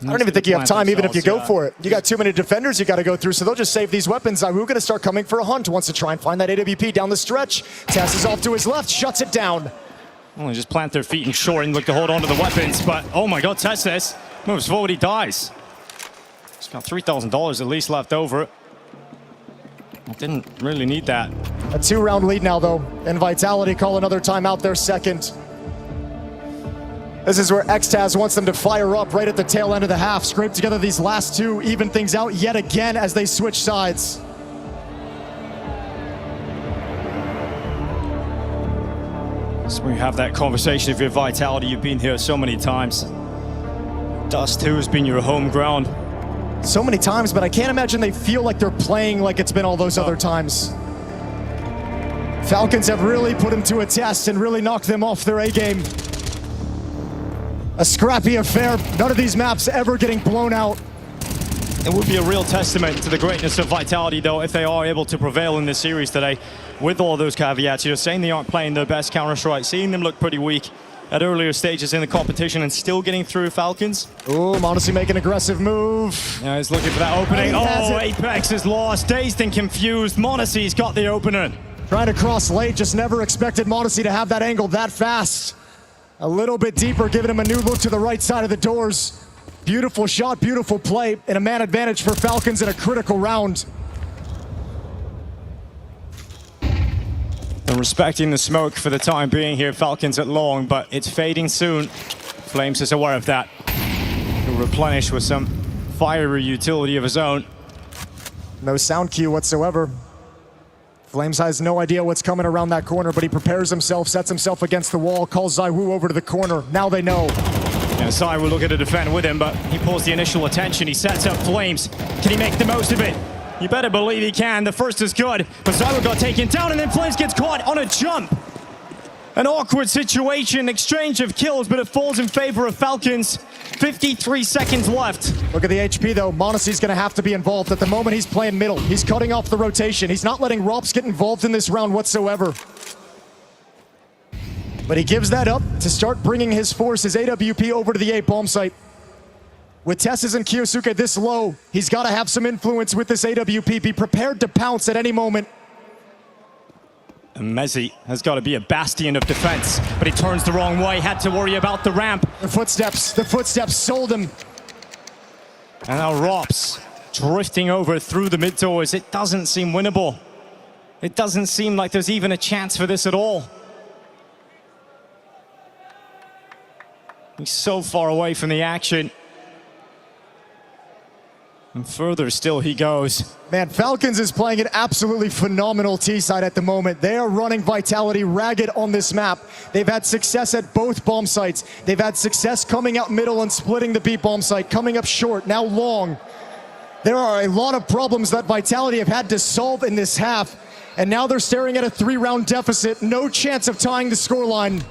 I don't even think you have time, even if you go for it. You got too many defenders you got to go through, so they'll just save these weapons. ZywOo going to start coming for a hunt. Wants to try and find that AWP down the stretch. Tess is off to his left, shuts it down. Well, they just plant their feet in short and look to hold on to the weapons, but oh my god, Tessis moves forward, he dies. He's got $3,000 at least left over. Didn't really need that. A 2-round lead now, though, and Vitality call another timeout, their second. This is where Xtaz wants them to fire up right at the tail end of the half. Scrape together these last 2, even things out yet again as they switch sides. So we have that conversation with your Vitality. You've been here so many times. Dust 2 has been your home ground. So many times, but I can't imagine they feel like they're playing like it's been all those other times. Falcons have really put them to a test and really knocked them off their A-game. A scrappy affair. None of these maps ever getting blown out. It would be a real testament to the greatness of Vitality, though, if they are able to prevail in this series today. With all those caveats, you're saying they aren't playing their best Counter-Strike, seeing them look pretty weak at earlier stages in the competition and still getting through Falcons. Oh, m0NESY make an aggressive move. Yeah, he's looking for that opening. Oh, Apex is lost, dazed and confused. m0NESY's got the opener. Trying to cross late, just never expected m0NESY to have that angle that fast. A little bit deeper, giving him a new look to the right side of the doors. Beautiful shot, beautiful play, and a man advantage for Falcons in a critical round. They're respecting the smoke for the time being here, Falcons at long, but it's fading soon. Flames is aware of that. He'll replenish with some fiery utility of his own. No sound cue whatsoever. Flames has no idea what's coming around that corner, but he prepares himself, sets himself against the wall, calls ZywOo over to the corner. Now they know. Yeah, ZywOo looking to defend with him, but he pulls the initial attention. He sets up Flames. Can he make the most of it? You better believe he can. The first is good, but ZywOo got taken down, and then Flames gets caught on a jump. An awkward situation, exchange of kills, but it falls in favor of Falcons. 53 seconds left. Look at the HP though. Monacy's gonna have to be involved. At the moment he's playing middle. He's cutting off the rotation. He's not letting Rops get involved in this round whatsoever. But he gives that up to start bringing his force, his AWP, over to the A bomb site. With Tessus and Kyosuke this low, he's got to have some influence with this AWP. Be prepared to pounce at any moment. And Mezzi has got to be a bastion of defense, but he turns the wrong way, had to worry about the ramp. The footsteps sold him. And now Rops drifting over through the mid doors. It doesn't seem winnable. It doesn't seem like there's even a chance for this at all. He's so far away from the action. And further still he goes. Man, Falcons is playing an absolutely phenomenal T-side at the moment. They are running Vitality ragged on this map. They've had success at both bomb sites. They've had success coming out middle and splitting the B bomb site, coming up short, now long. There are a lot of problems that Vitality have had to solve in this half, and now they're staring at a 3-round deficit. No chance of tying the scoreline.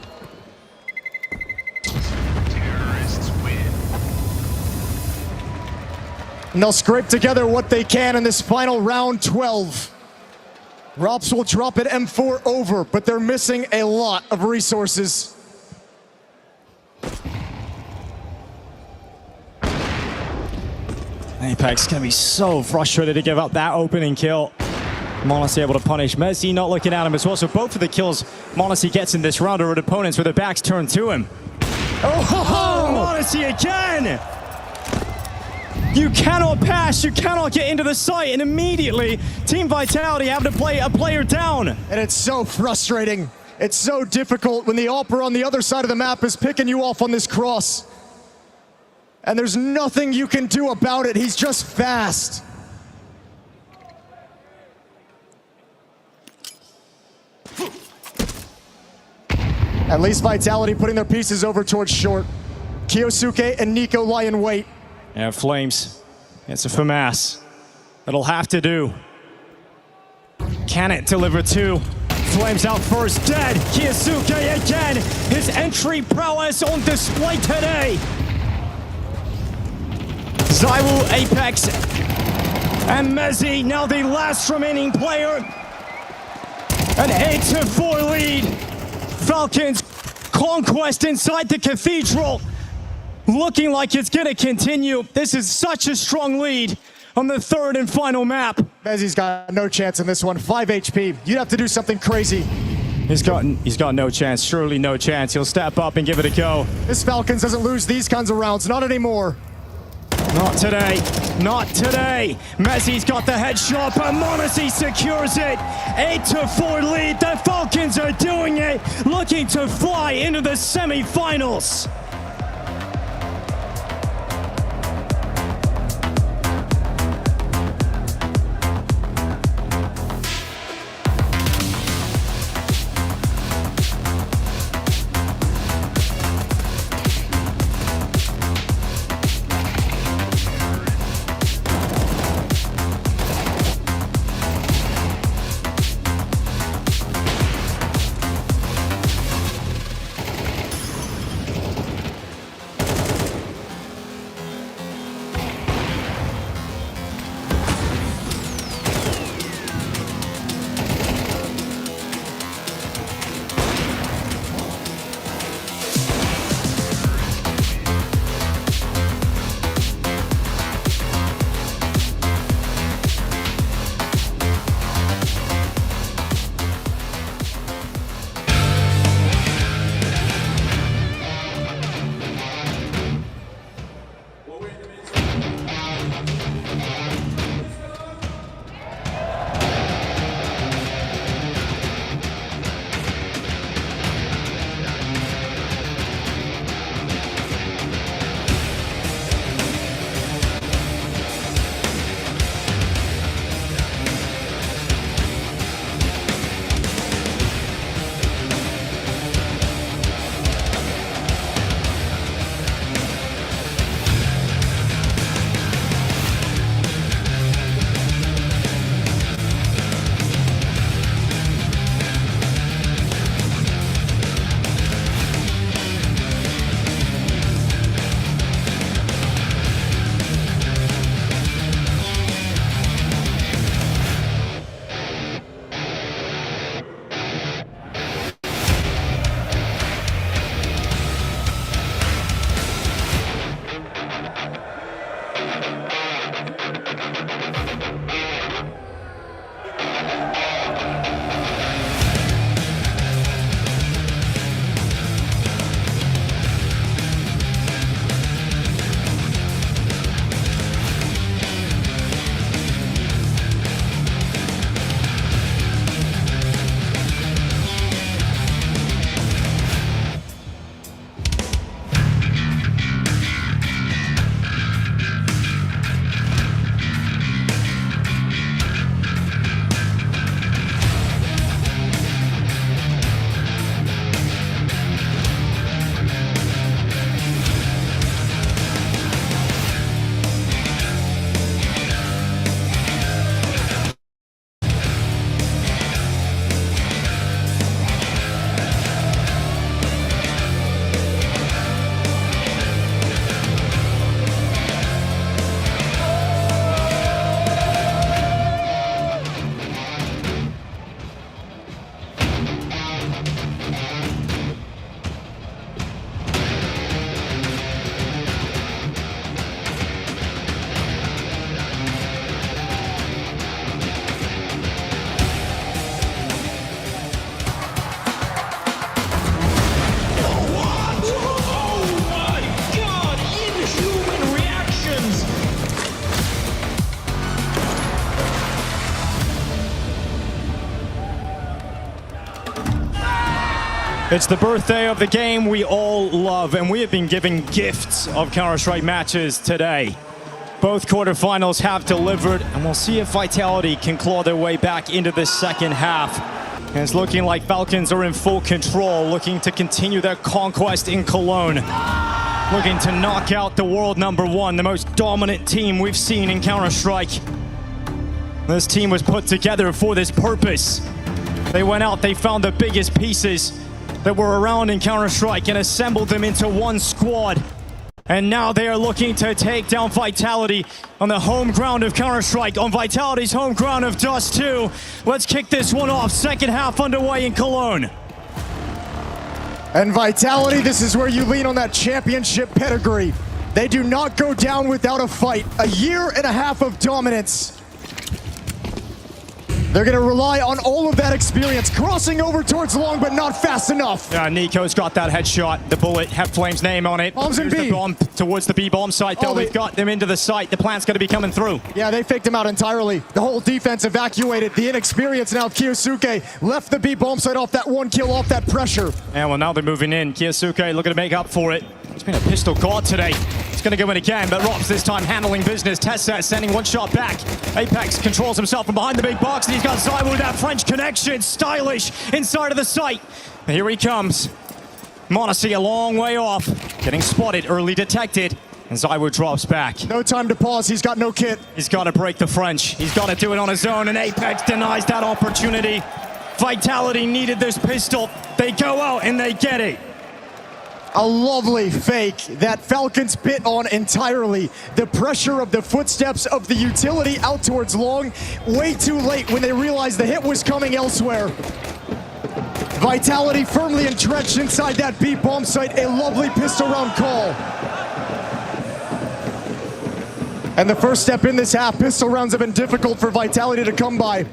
And they'll scrape together what they can in this final round 12. Rops will drop at M4 over, but they're missing a lot of resources. Apex gonna be so frustrated to give up that opening kill. Monacy able to punish Mezzi, not looking at him as well. So both of the kills Monacy gets in this round are at opponents with their backs turned to him. Oh, Monacy again! You cannot pass, you cannot get into the site, and immediately Team Vitality have to play a player down. And it's so frustrating. It's so difficult when the Opera on the other side of the map is picking you off on this cross. And there's nothing you can do about it. He's just fast. At least Vitality putting their pieces over towards short. Kyosuke and Nico lie in wait. Yeah, Flames. It's a FAMAS. It'll have to do. Can it deliver two? Flames out first, dead. Kyosuke again. His entry prowess on display today. Zywoo, Apex, and Mezzi, now the last remaining player. An 8-4 lead. Falcons conquest inside the Cathedral. Looking like it's gonna continue. This is such a strong lead on the third and final map. Mezzi's got no chance in this one. 5 HP. You'd have to do something crazy. He's got no chance, surely no chance. He'll step up and give it a go. This Falcons doesn't lose these kinds of rounds, not anymore. Not today, not today. Mezzi's got the headshot, but Monacy secures it. 8-4 lead, the Falcons are doing it, looking to fly into the semifinals. It's the birthday of the game we all love, and we have been giving gifts of Counter-Strike matches today. Both quarterfinals have delivered, and we'll see if Vitality can claw their way back into the second half. And it's looking like Falcons are in full control, looking to continue their conquest in Cologne. Looking to knock out the world #1, the most dominant team we've seen in Counter-Strike. This team was put together for this purpose. They went out, they found the biggest pieces that were around in Counter-Strike and assembled them into one squad. And now they are looking to take down Vitality on the home ground of Counter-Strike, on Vitality's home ground of Dust 2. Let's kick this one off. Second half underway in Cologne. And Vitality, this is where you lean on that championship pedigree. They do not go down without a fight. A year and a half of dominance. They're going to rely on all of that experience, crossing over towards long, but not fast enough. Yeah, Nico's got that headshot. The bullet had Flame's name on it. Bombs in Here's B. the bomb towards the B bomb site, though. They've got them into the site. The plant's going to be coming through. Yeah, they faked him out entirely. The whole defense evacuated. The inexperience now of Kiyosuke left the B bomb site off that one kill, off that pressure. And well, now they're moving in. Kiyosuke looking to make up for it. It's been a pistol god today. It's going to go in again, but Rops this time handling business. Tessa sending one shot back. Apex controls himself from behind the big box, and he's got Zywo with that French connection. Stylish inside of the site. And here he comes. m0NESY a long way off. Getting spotted, early detected. And Zywo drops back. No time to pause. He's got no kit. He's got to break the French. He's got to do it on his own, and Apex denies that opportunity. Vitality needed this pistol. They go out and they get it. A lovely fake that Falcons bit on entirely. The pressure of the footsteps of the utility out towards long. Way too late when they realized the hit was coming elsewhere. Vitality firmly entrenched inside that B bomb site. A lovely pistol round call. And the first step in this half, pistol rounds have been difficult for Vitality to come by.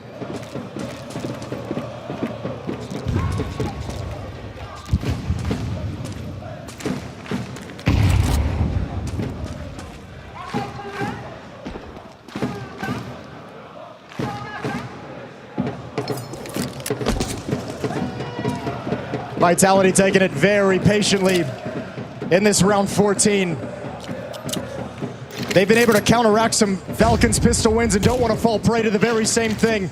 Vitality taking it very patiently in this round 14. They've been able to counteract some Falcons pistol wins and don't want to fall prey to the very same thing.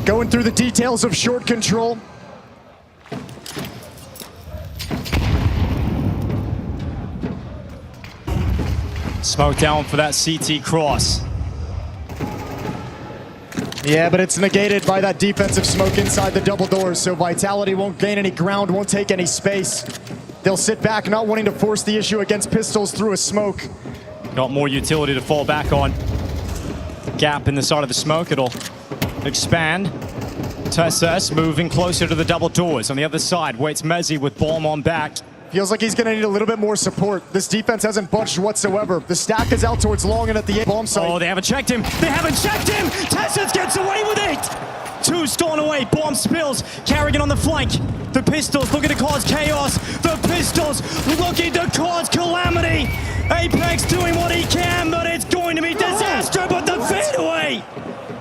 Going through the details of short control. Smoke down for that CT cross. Yeah, but it's negated by that defensive smoke inside the double doors, so Vitality won't gain any ground, won't take any space. They'll sit back, not wanting to force the issue against pistols through a smoke. Got more utility to fall back on. Gap in the side of the smoke, it'll expand. TSS moving closer to the double doors. On the other side, waits m0NESY with bomb on back. Feels like he's going to need a little bit more support. This defense hasn't budged whatsoever. The stack is out towards long and at the bomb site. Oh, they haven't checked him. They haven't checked him. Tessens gets away with it. Two stolen away. Bomb spills. Carrigan on the flank. The pistols looking to cause chaos. The pistols looking to cause calamity. Apex doing what he can, but it's going to be disaster. But the fadeaway.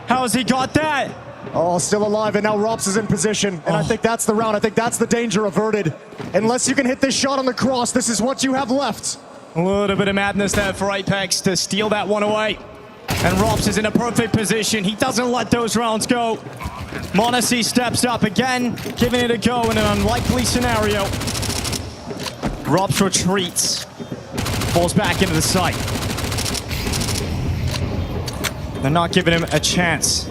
How's he got that? Oh, still alive, and now Rops is in position. And I think that's the round. I think that's the danger averted. Unless you can hit this shot on the cross, this is what you have left. A little bit of madness there for Apex to steal that one away. And Rops is in a perfect position. He doesn't let those rounds go. m0NESY steps up again, giving it a go in an unlikely scenario. Rops retreats. Falls back into the site. They're not giving him a chance.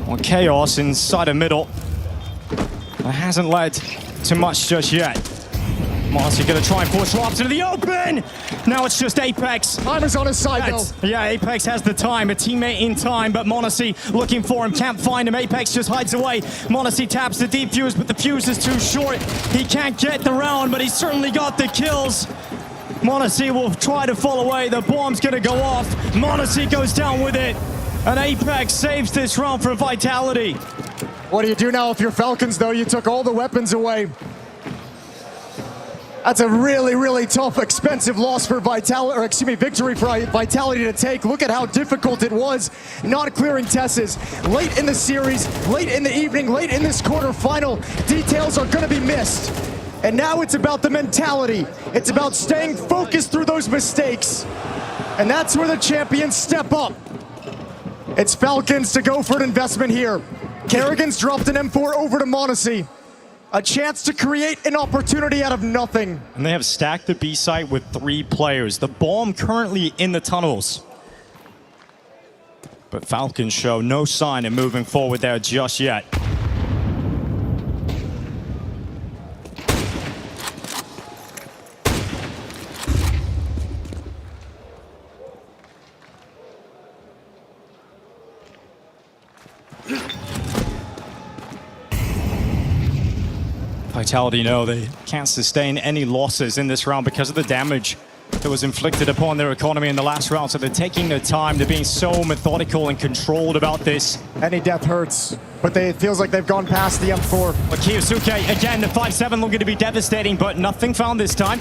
On Chaos inside the middle. That hasn't led to much just yet. m0NESY gonna try and force Rops into the open! Now it's just Apex. Timer's on his side though. Yeah, Apex has the time, a teammate in time, but m0NESY looking for him, can't find him. Apex just hides away. m0NESY taps the deep fuse, but the fuse is too short. He can't get the round, but he's certainly got the kills. m0NESY will try to fall away. The bomb's gonna go off. m0NESY goes down with it. And Apex saves this round for Vitality. What do you do now if you're Falcons, though? You took all the weapons away. That's a really, really tough, expensive loss for Vitality, or excuse me, victory for Vitality to take. Look at how difficult it was not clearing Tesses. Late in the series, late in the evening, late in this quarterfinal, details are gonna be missed. And now it's about the mentality. It's about staying focused through those mistakes. And that's where the champions step up. It's Falcons to go for an investment here. Kerrigan's dropped an M4 over to Monacy. A chance to create an opportunity out of nothing. And they have stacked the B site with 3 players. The bomb currently in the tunnels. But Falcons show no sign of moving forward there just yet. Vitality know they can't sustain any losses in this round because of the damage that was inflicted upon their economy in the last round. So they're taking their time. They're being so methodical and controlled about this. Any death hurts, but it feels like they've gone past the M4. But Kiyosuke, again, the 5-7 looking to be devastating, but nothing found this time.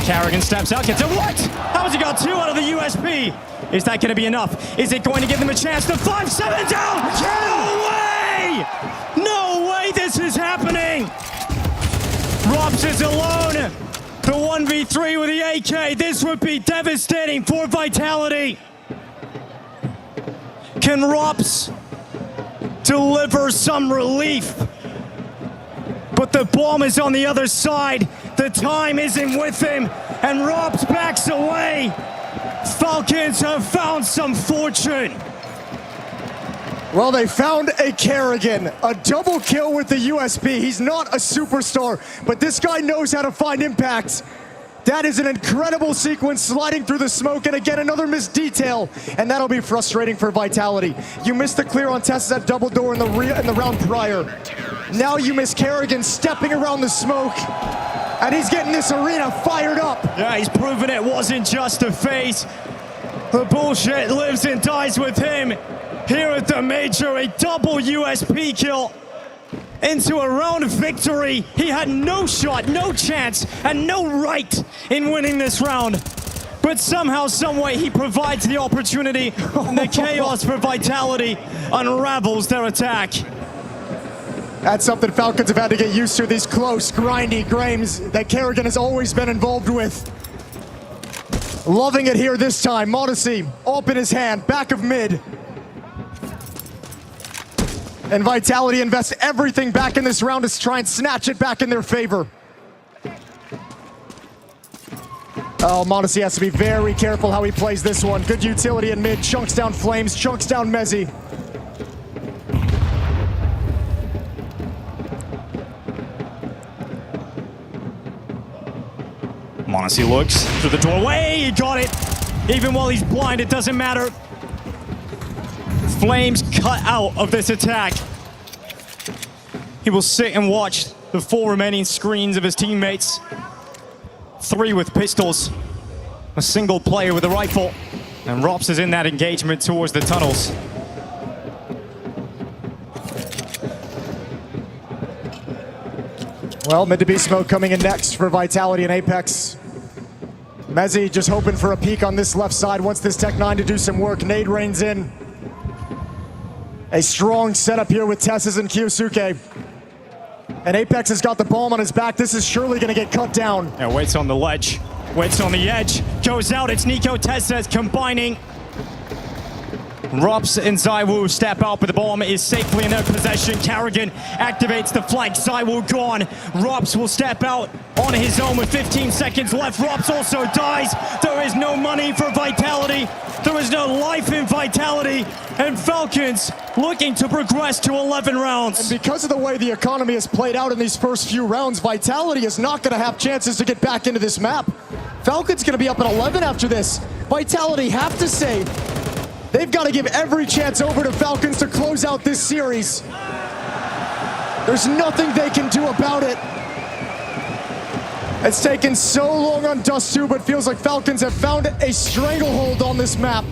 Kerrigan steps out, gets a what? How has he got 2 out of the USP? Is that going to be enough? Is it going to give them a chance? The 5-7 down! No way! No way this is happening! Robs is alone. The 1v3 with the AK. This would be devastating for Vitality. Can Robs deliver some relief? But the bomb is on the other side. The time isn't with him. And Robs backs away. Falcons have found some fortune. Well, they found a Kerrigan, a double kill with the USP. He's not a superstar, but this guy knows how to find impact. That is an incredible sequence sliding through the smoke, and again, another missed detail, and that'll be frustrating for Vitality. You missed the clear on Tess at double door in the round prior. Now you miss Kerrigan stepping around the smoke, and he's getting this arena fired up. Yeah, he's proven it wasn't just a phase. The bullshit lives and dies with him. Here at the Major, a double USP kill into a round of victory. He had no shot, no chance, and no right in winning this round. But somehow, someway, he provides the opportunity, and the chaos for Vitality unravels their attack. That's something Falcons have had to get used to, these close, grindy games that Kerrigan has always been involved with. Loving it here this time. Monacy, up in his hand, back of mid. And Vitality invests everything back in this round to try and snatch it back in their favor. Oh, Monacy has to be very careful how he plays this one. Good utility in mid, chunks down Flames, chunks down Mezzy. Monacy looks through the doorway, he got it. Even while he's blind, it doesn't matter. Flames cut out of this attack. He will sit and watch the 4 remaining screens of his teammates. 3 with pistols, a single player with a rifle, and Rops is in that engagement towards the tunnels. Well, mid to B smoke coming in next for Vitality and Apex. Mezzy just hoping for a peek on this left side, wants this Tech 9 to do some work. Nade rains in. A strong setup here with Tesses and Kiyosuke. And Apex has got the bomb on his back. This is surely going to get cut down. Yeah, waits on the ledge, waits on the edge, goes out. It's Nico Tesses combining. Rops and Zywoo step out, but the bomb is safely in their possession. Kerrigan activates the flank. Zywoo gone. Rops will step out on his own with 15 seconds left. Rops also dies. There is no money for Vitality. There is no life in Vitality. And Falcons looking to progress to 11 rounds. And because of the way the economy has played out in these first few rounds, Vitality is not going to have chances to get back into this map. Falcons going to be up at 11 after this. Vitality have to save. They've got to give every chance over to Falcons to close out this series. There's nothing they can do about it. It's taken so long on Dust 2, but feels like Falcons have found a stranglehold on this map.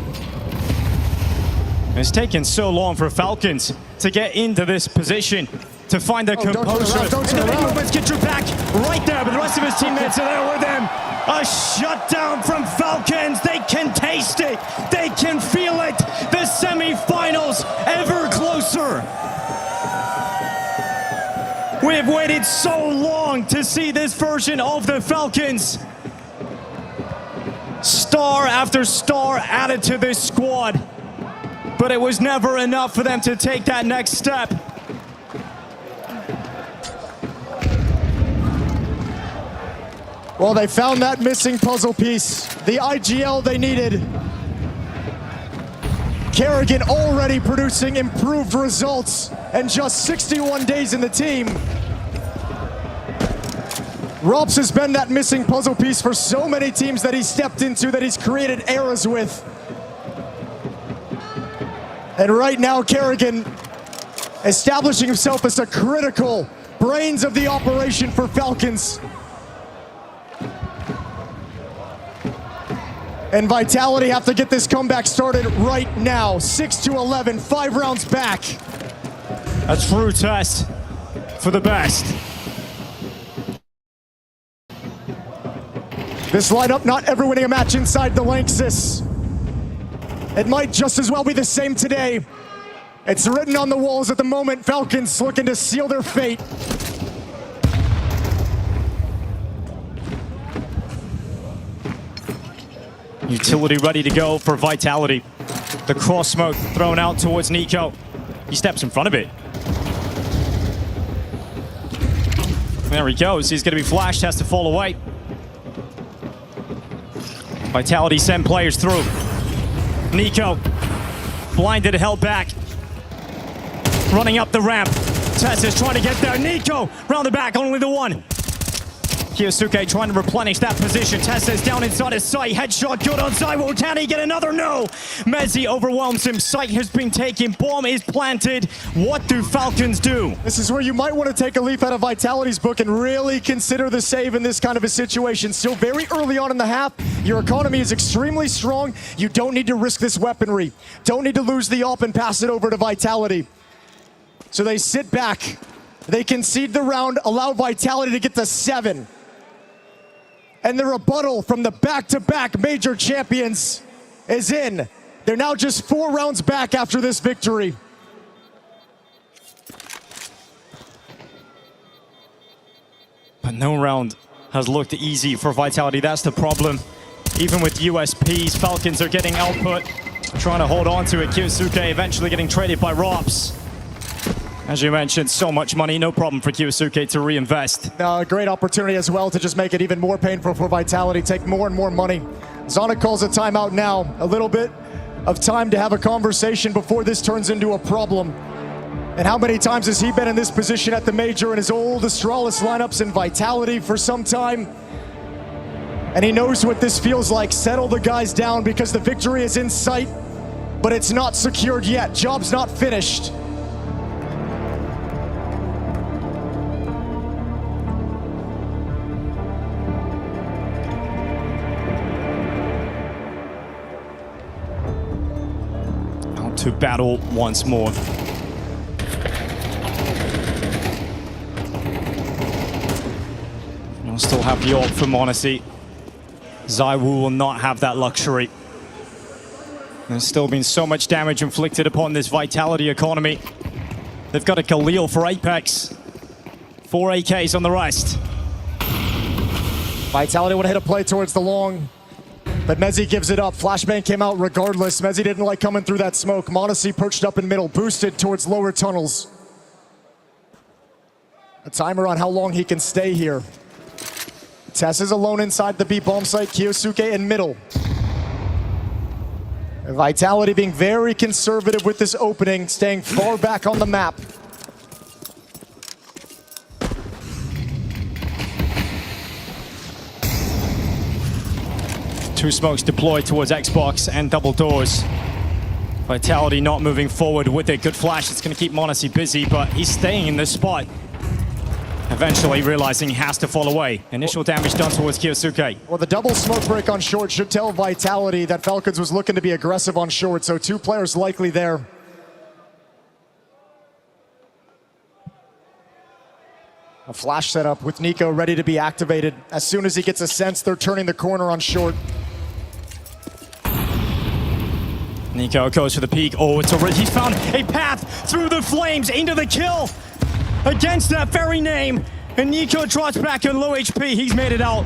It's taken so long for Falcons to get into this position. to find the composure. Don't turn around. Moments get your back right there, but the rest of his teammates are there with him. A shutdown from Falcons. They can taste it. They can feel it. The semi-finals ever closer. We have waited so long to see this version of the Falcons. Star after star added to this squad, but it was never enough for them to take that next step. Well, they found that missing puzzle piece, the IGL they needed. Kerrigan already producing improved results and just 61 days in the team. Robs has been that missing puzzle piece for so many teams that he's stepped into, that he's created eras with. And right now, Kerrigan establishing himself as a critical brains of the operation for Falcons. And Vitality have to get this comeback started right now. 6-11, 5 rounds back. A true test for the best. This lineup not ever winning a match inside the Lanxess. It might just as well be the same today. It's written on the walls at the moment. Falcons looking to seal their fate. Utility ready to go for Vitality. The cross smoke thrown out towards Nico. He steps in front of it. There he goes. He's going to be flashed, has to fall away. Vitality send players through. Nico, blinded, held back. Running up the ramp. Tess is trying to get there. Nico, round the back, only the one. Kyosuke trying to replenish that position. Tessa is down inside his sight. Headshot good on Zywoo. Can he get another? No. Mezzi overwhelms him. Sight has been taken. Bomb is planted. What do Falcons do? This is where you might want to take a leaf out of Vitality's book and really consider the save in this kind of a situation. Still very early on in the half. Your economy is extremely strong. You don't need to risk this weaponry. Don't need to lose the op and pass it over to Vitality. So they sit back. They concede the round, allow Vitality to get to 7. And the rebuttal from the back-to-back major champions is in. They're now just 4 rounds back after this victory. But no round has looked easy for Vitality. That's the problem. Even with USPs, Falcons are getting output, trying to hold on to it. Kyosuke eventually getting traded by Robs. As you mentioned, so much money, no problem for Kyosuke to reinvest. A great opportunity as well to just make it even more painful for Vitality, take more and more money. Zonic calls a timeout now. A little bit of time to have a conversation before this turns into a problem. And how many times has he been in this position at the Major in his old Astralis lineups in Vitality for some time? And he knows what this feels like. Settle the guys down because the victory is in sight, but it's not secured yet. Job's not finished. To battle once more. We'll still have the ult for Monacy. Zywoo will not have that luxury. There's still been so much damage inflicted upon this Vitality economy. They've got a Khalil for Apex. 4 AKs on the rest. Vitality would hit a play towards the long. But Mezzi gives it up. Flashbang came out regardless. Mezzi didn't like coming through that smoke. Monacy perched up in middle, boosted towards lower tunnels. A timer on how long he can stay here. Tess is alone inside the B bomb site. Kyosuke in middle. Vitality being very conservative with this opening, staying far back on the map. Two smokes deployed towards Xbox and double doors. Vitality not moving forward with a good flash. It's going to keep Monacy busy, but he's staying in this spot. Eventually realizing he has to fall away. Initial damage done towards Kyosuke. Well, the double smoke break on short should tell Vitality that Falcons was looking to be aggressive on short, so 2 players likely there. A flash setup with Nico ready to be activated. As soon as he gets a sense, they're turning the corner on short. Nico goes for the peak. Oh, he's found a path through the flames into the kill against that very name. And Nico drops back on low HP. He's made it out.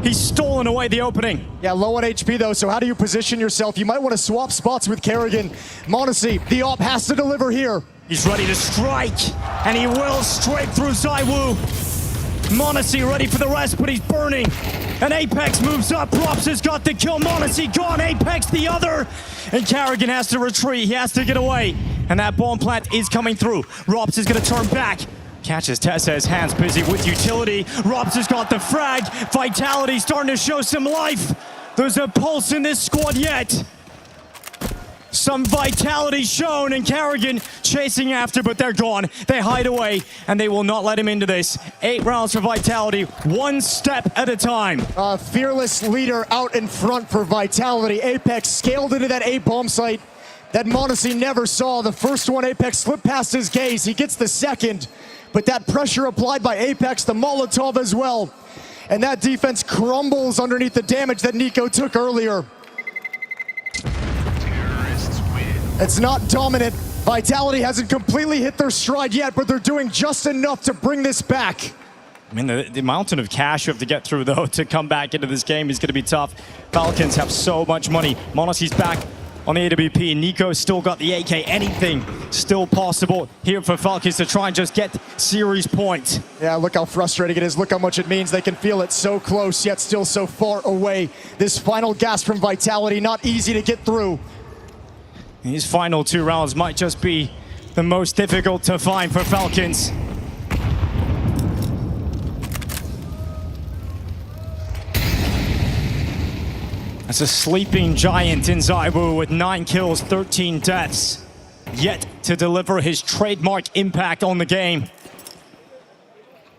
He's stolen away the opening. Yeah, low on HP though, so how do you position yourself? You might want to swap spots with Kerrigan. m0NESY, the op has to deliver here. He's ready to strike, and he will straight through ZywOo. m0NESY ready for the rest, but he's burning. And Apex moves up. Rops has got the kill. m0NESY gone. Apex the other. And Kerrigan has to retreat. He has to get away. And that bomb plant is coming through. Rops is going to turn back. Catches Tessa, his hands busy with utility. Rops has got the frag. Vitality starting to show some life. There's a pulse in this squad yet. Some vitality shown, and Kerrigan chasing after, but they're gone. They hide away, and they will not let him into this. 8 rounds for Vitality, one step at a time. A fearless leader out in front for Vitality. Apex scaled into that A bomb site that m0NESY never saw. The first one, Apex slipped past his gaze. He gets the second, but that pressure applied by Apex, the Molotov as well. And that defense crumbles underneath the damage that Nico took earlier. It's not dominant. Vitality hasn't completely hit their stride yet, but they're doing just enough to bring this back. I mean, the mountain of cash you have to get through, though, to come back into this game is going to be tough. Falcons have so much money. m0NESY's back on the AWP. Nico's still got the AK. Anything still possible here for Falcons to try and just get series points. Yeah, look how frustrating it is. Look how much it means. They can feel it so close, yet still so far away. This final gasp from Vitality, not easy to get through. These final 2 rounds might just be the most difficult to find for Falcons. That's a sleeping giant in ZywOo with 9 kills, 13 deaths. Yet to deliver his trademark impact on the game.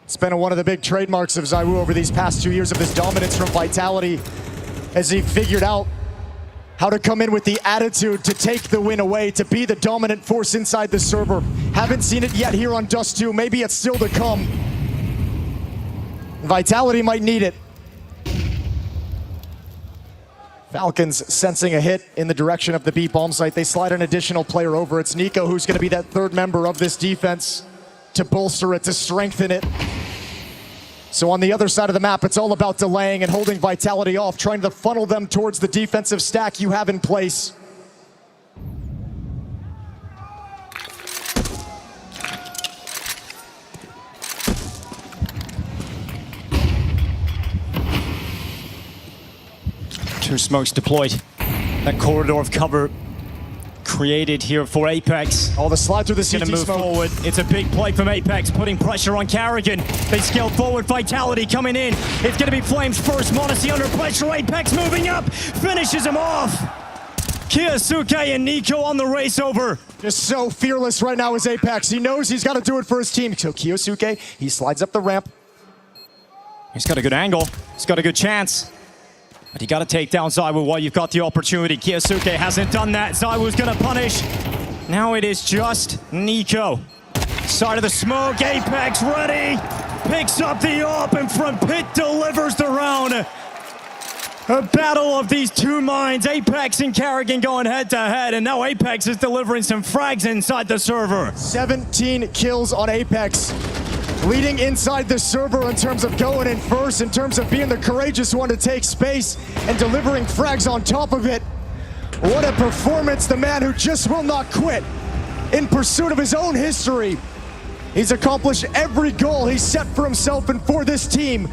It's been one of the big trademarks of ZywOo over these past 2 years of his dominance from Vitality, as he figured out how to come in with the attitude to take the win away, to be the dominant force inside the server. Haven't seen it yet here on Dust 2. Maybe it's still to come. Vitality might need it. Falcons sensing a hit in the direction of the B bomb site. They slide an additional player over. It's Nico who's going to be that third member of this defense to bolster it, to strengthen it. So on the other side of the map, it's all about delaying and holding Vitality off, trying to funnel them towards the defensive stack you have in place. Two smokes deployed. That corridor of cover created here for Apex. Oh, the slide through the CT gonna move smoke. forward. It's a big play from Apex, putting pressure on Kerrigan. They scale forward, Vitality coming in. It's gonna be Flames first, m0NESY under pressure, Apex moving up, finishes him off. Kyosuke and Nico on the race over. Just so fearless right now is Apex. He knows he's got to do it for his team. So Kyosuke, he slides up the ramp. He's got a good angle. He's got a good chance. But you got to take down ZywOo while you've got the opportunity. Kyosuke hasn't done that. ZywOo's going to punish. Now it is just Nico. Side of the smoke. Apex ready. Picks up the op and from pit delivers the round. A battle of these two minds. Apex and Kerrigan going head to head. And now Apex is delivering some frags inside the server. 17 kills on Apex. Leading inside the server in terms of going in first, in terms of being the courageous one to take space and delivering frags on top of it. What a performance, the man who just will not quit in pursuit of his own history. He's accomplished every goal he's set for himself and for this team.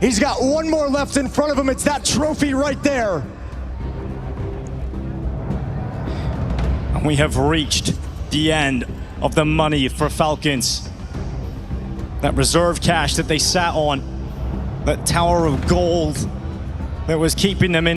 He's got one more left in front of him. It's that trophy right there. And we have reached the end of the money for Falcons. That reserve cash that they sat on, that tower of gold that was keeping them in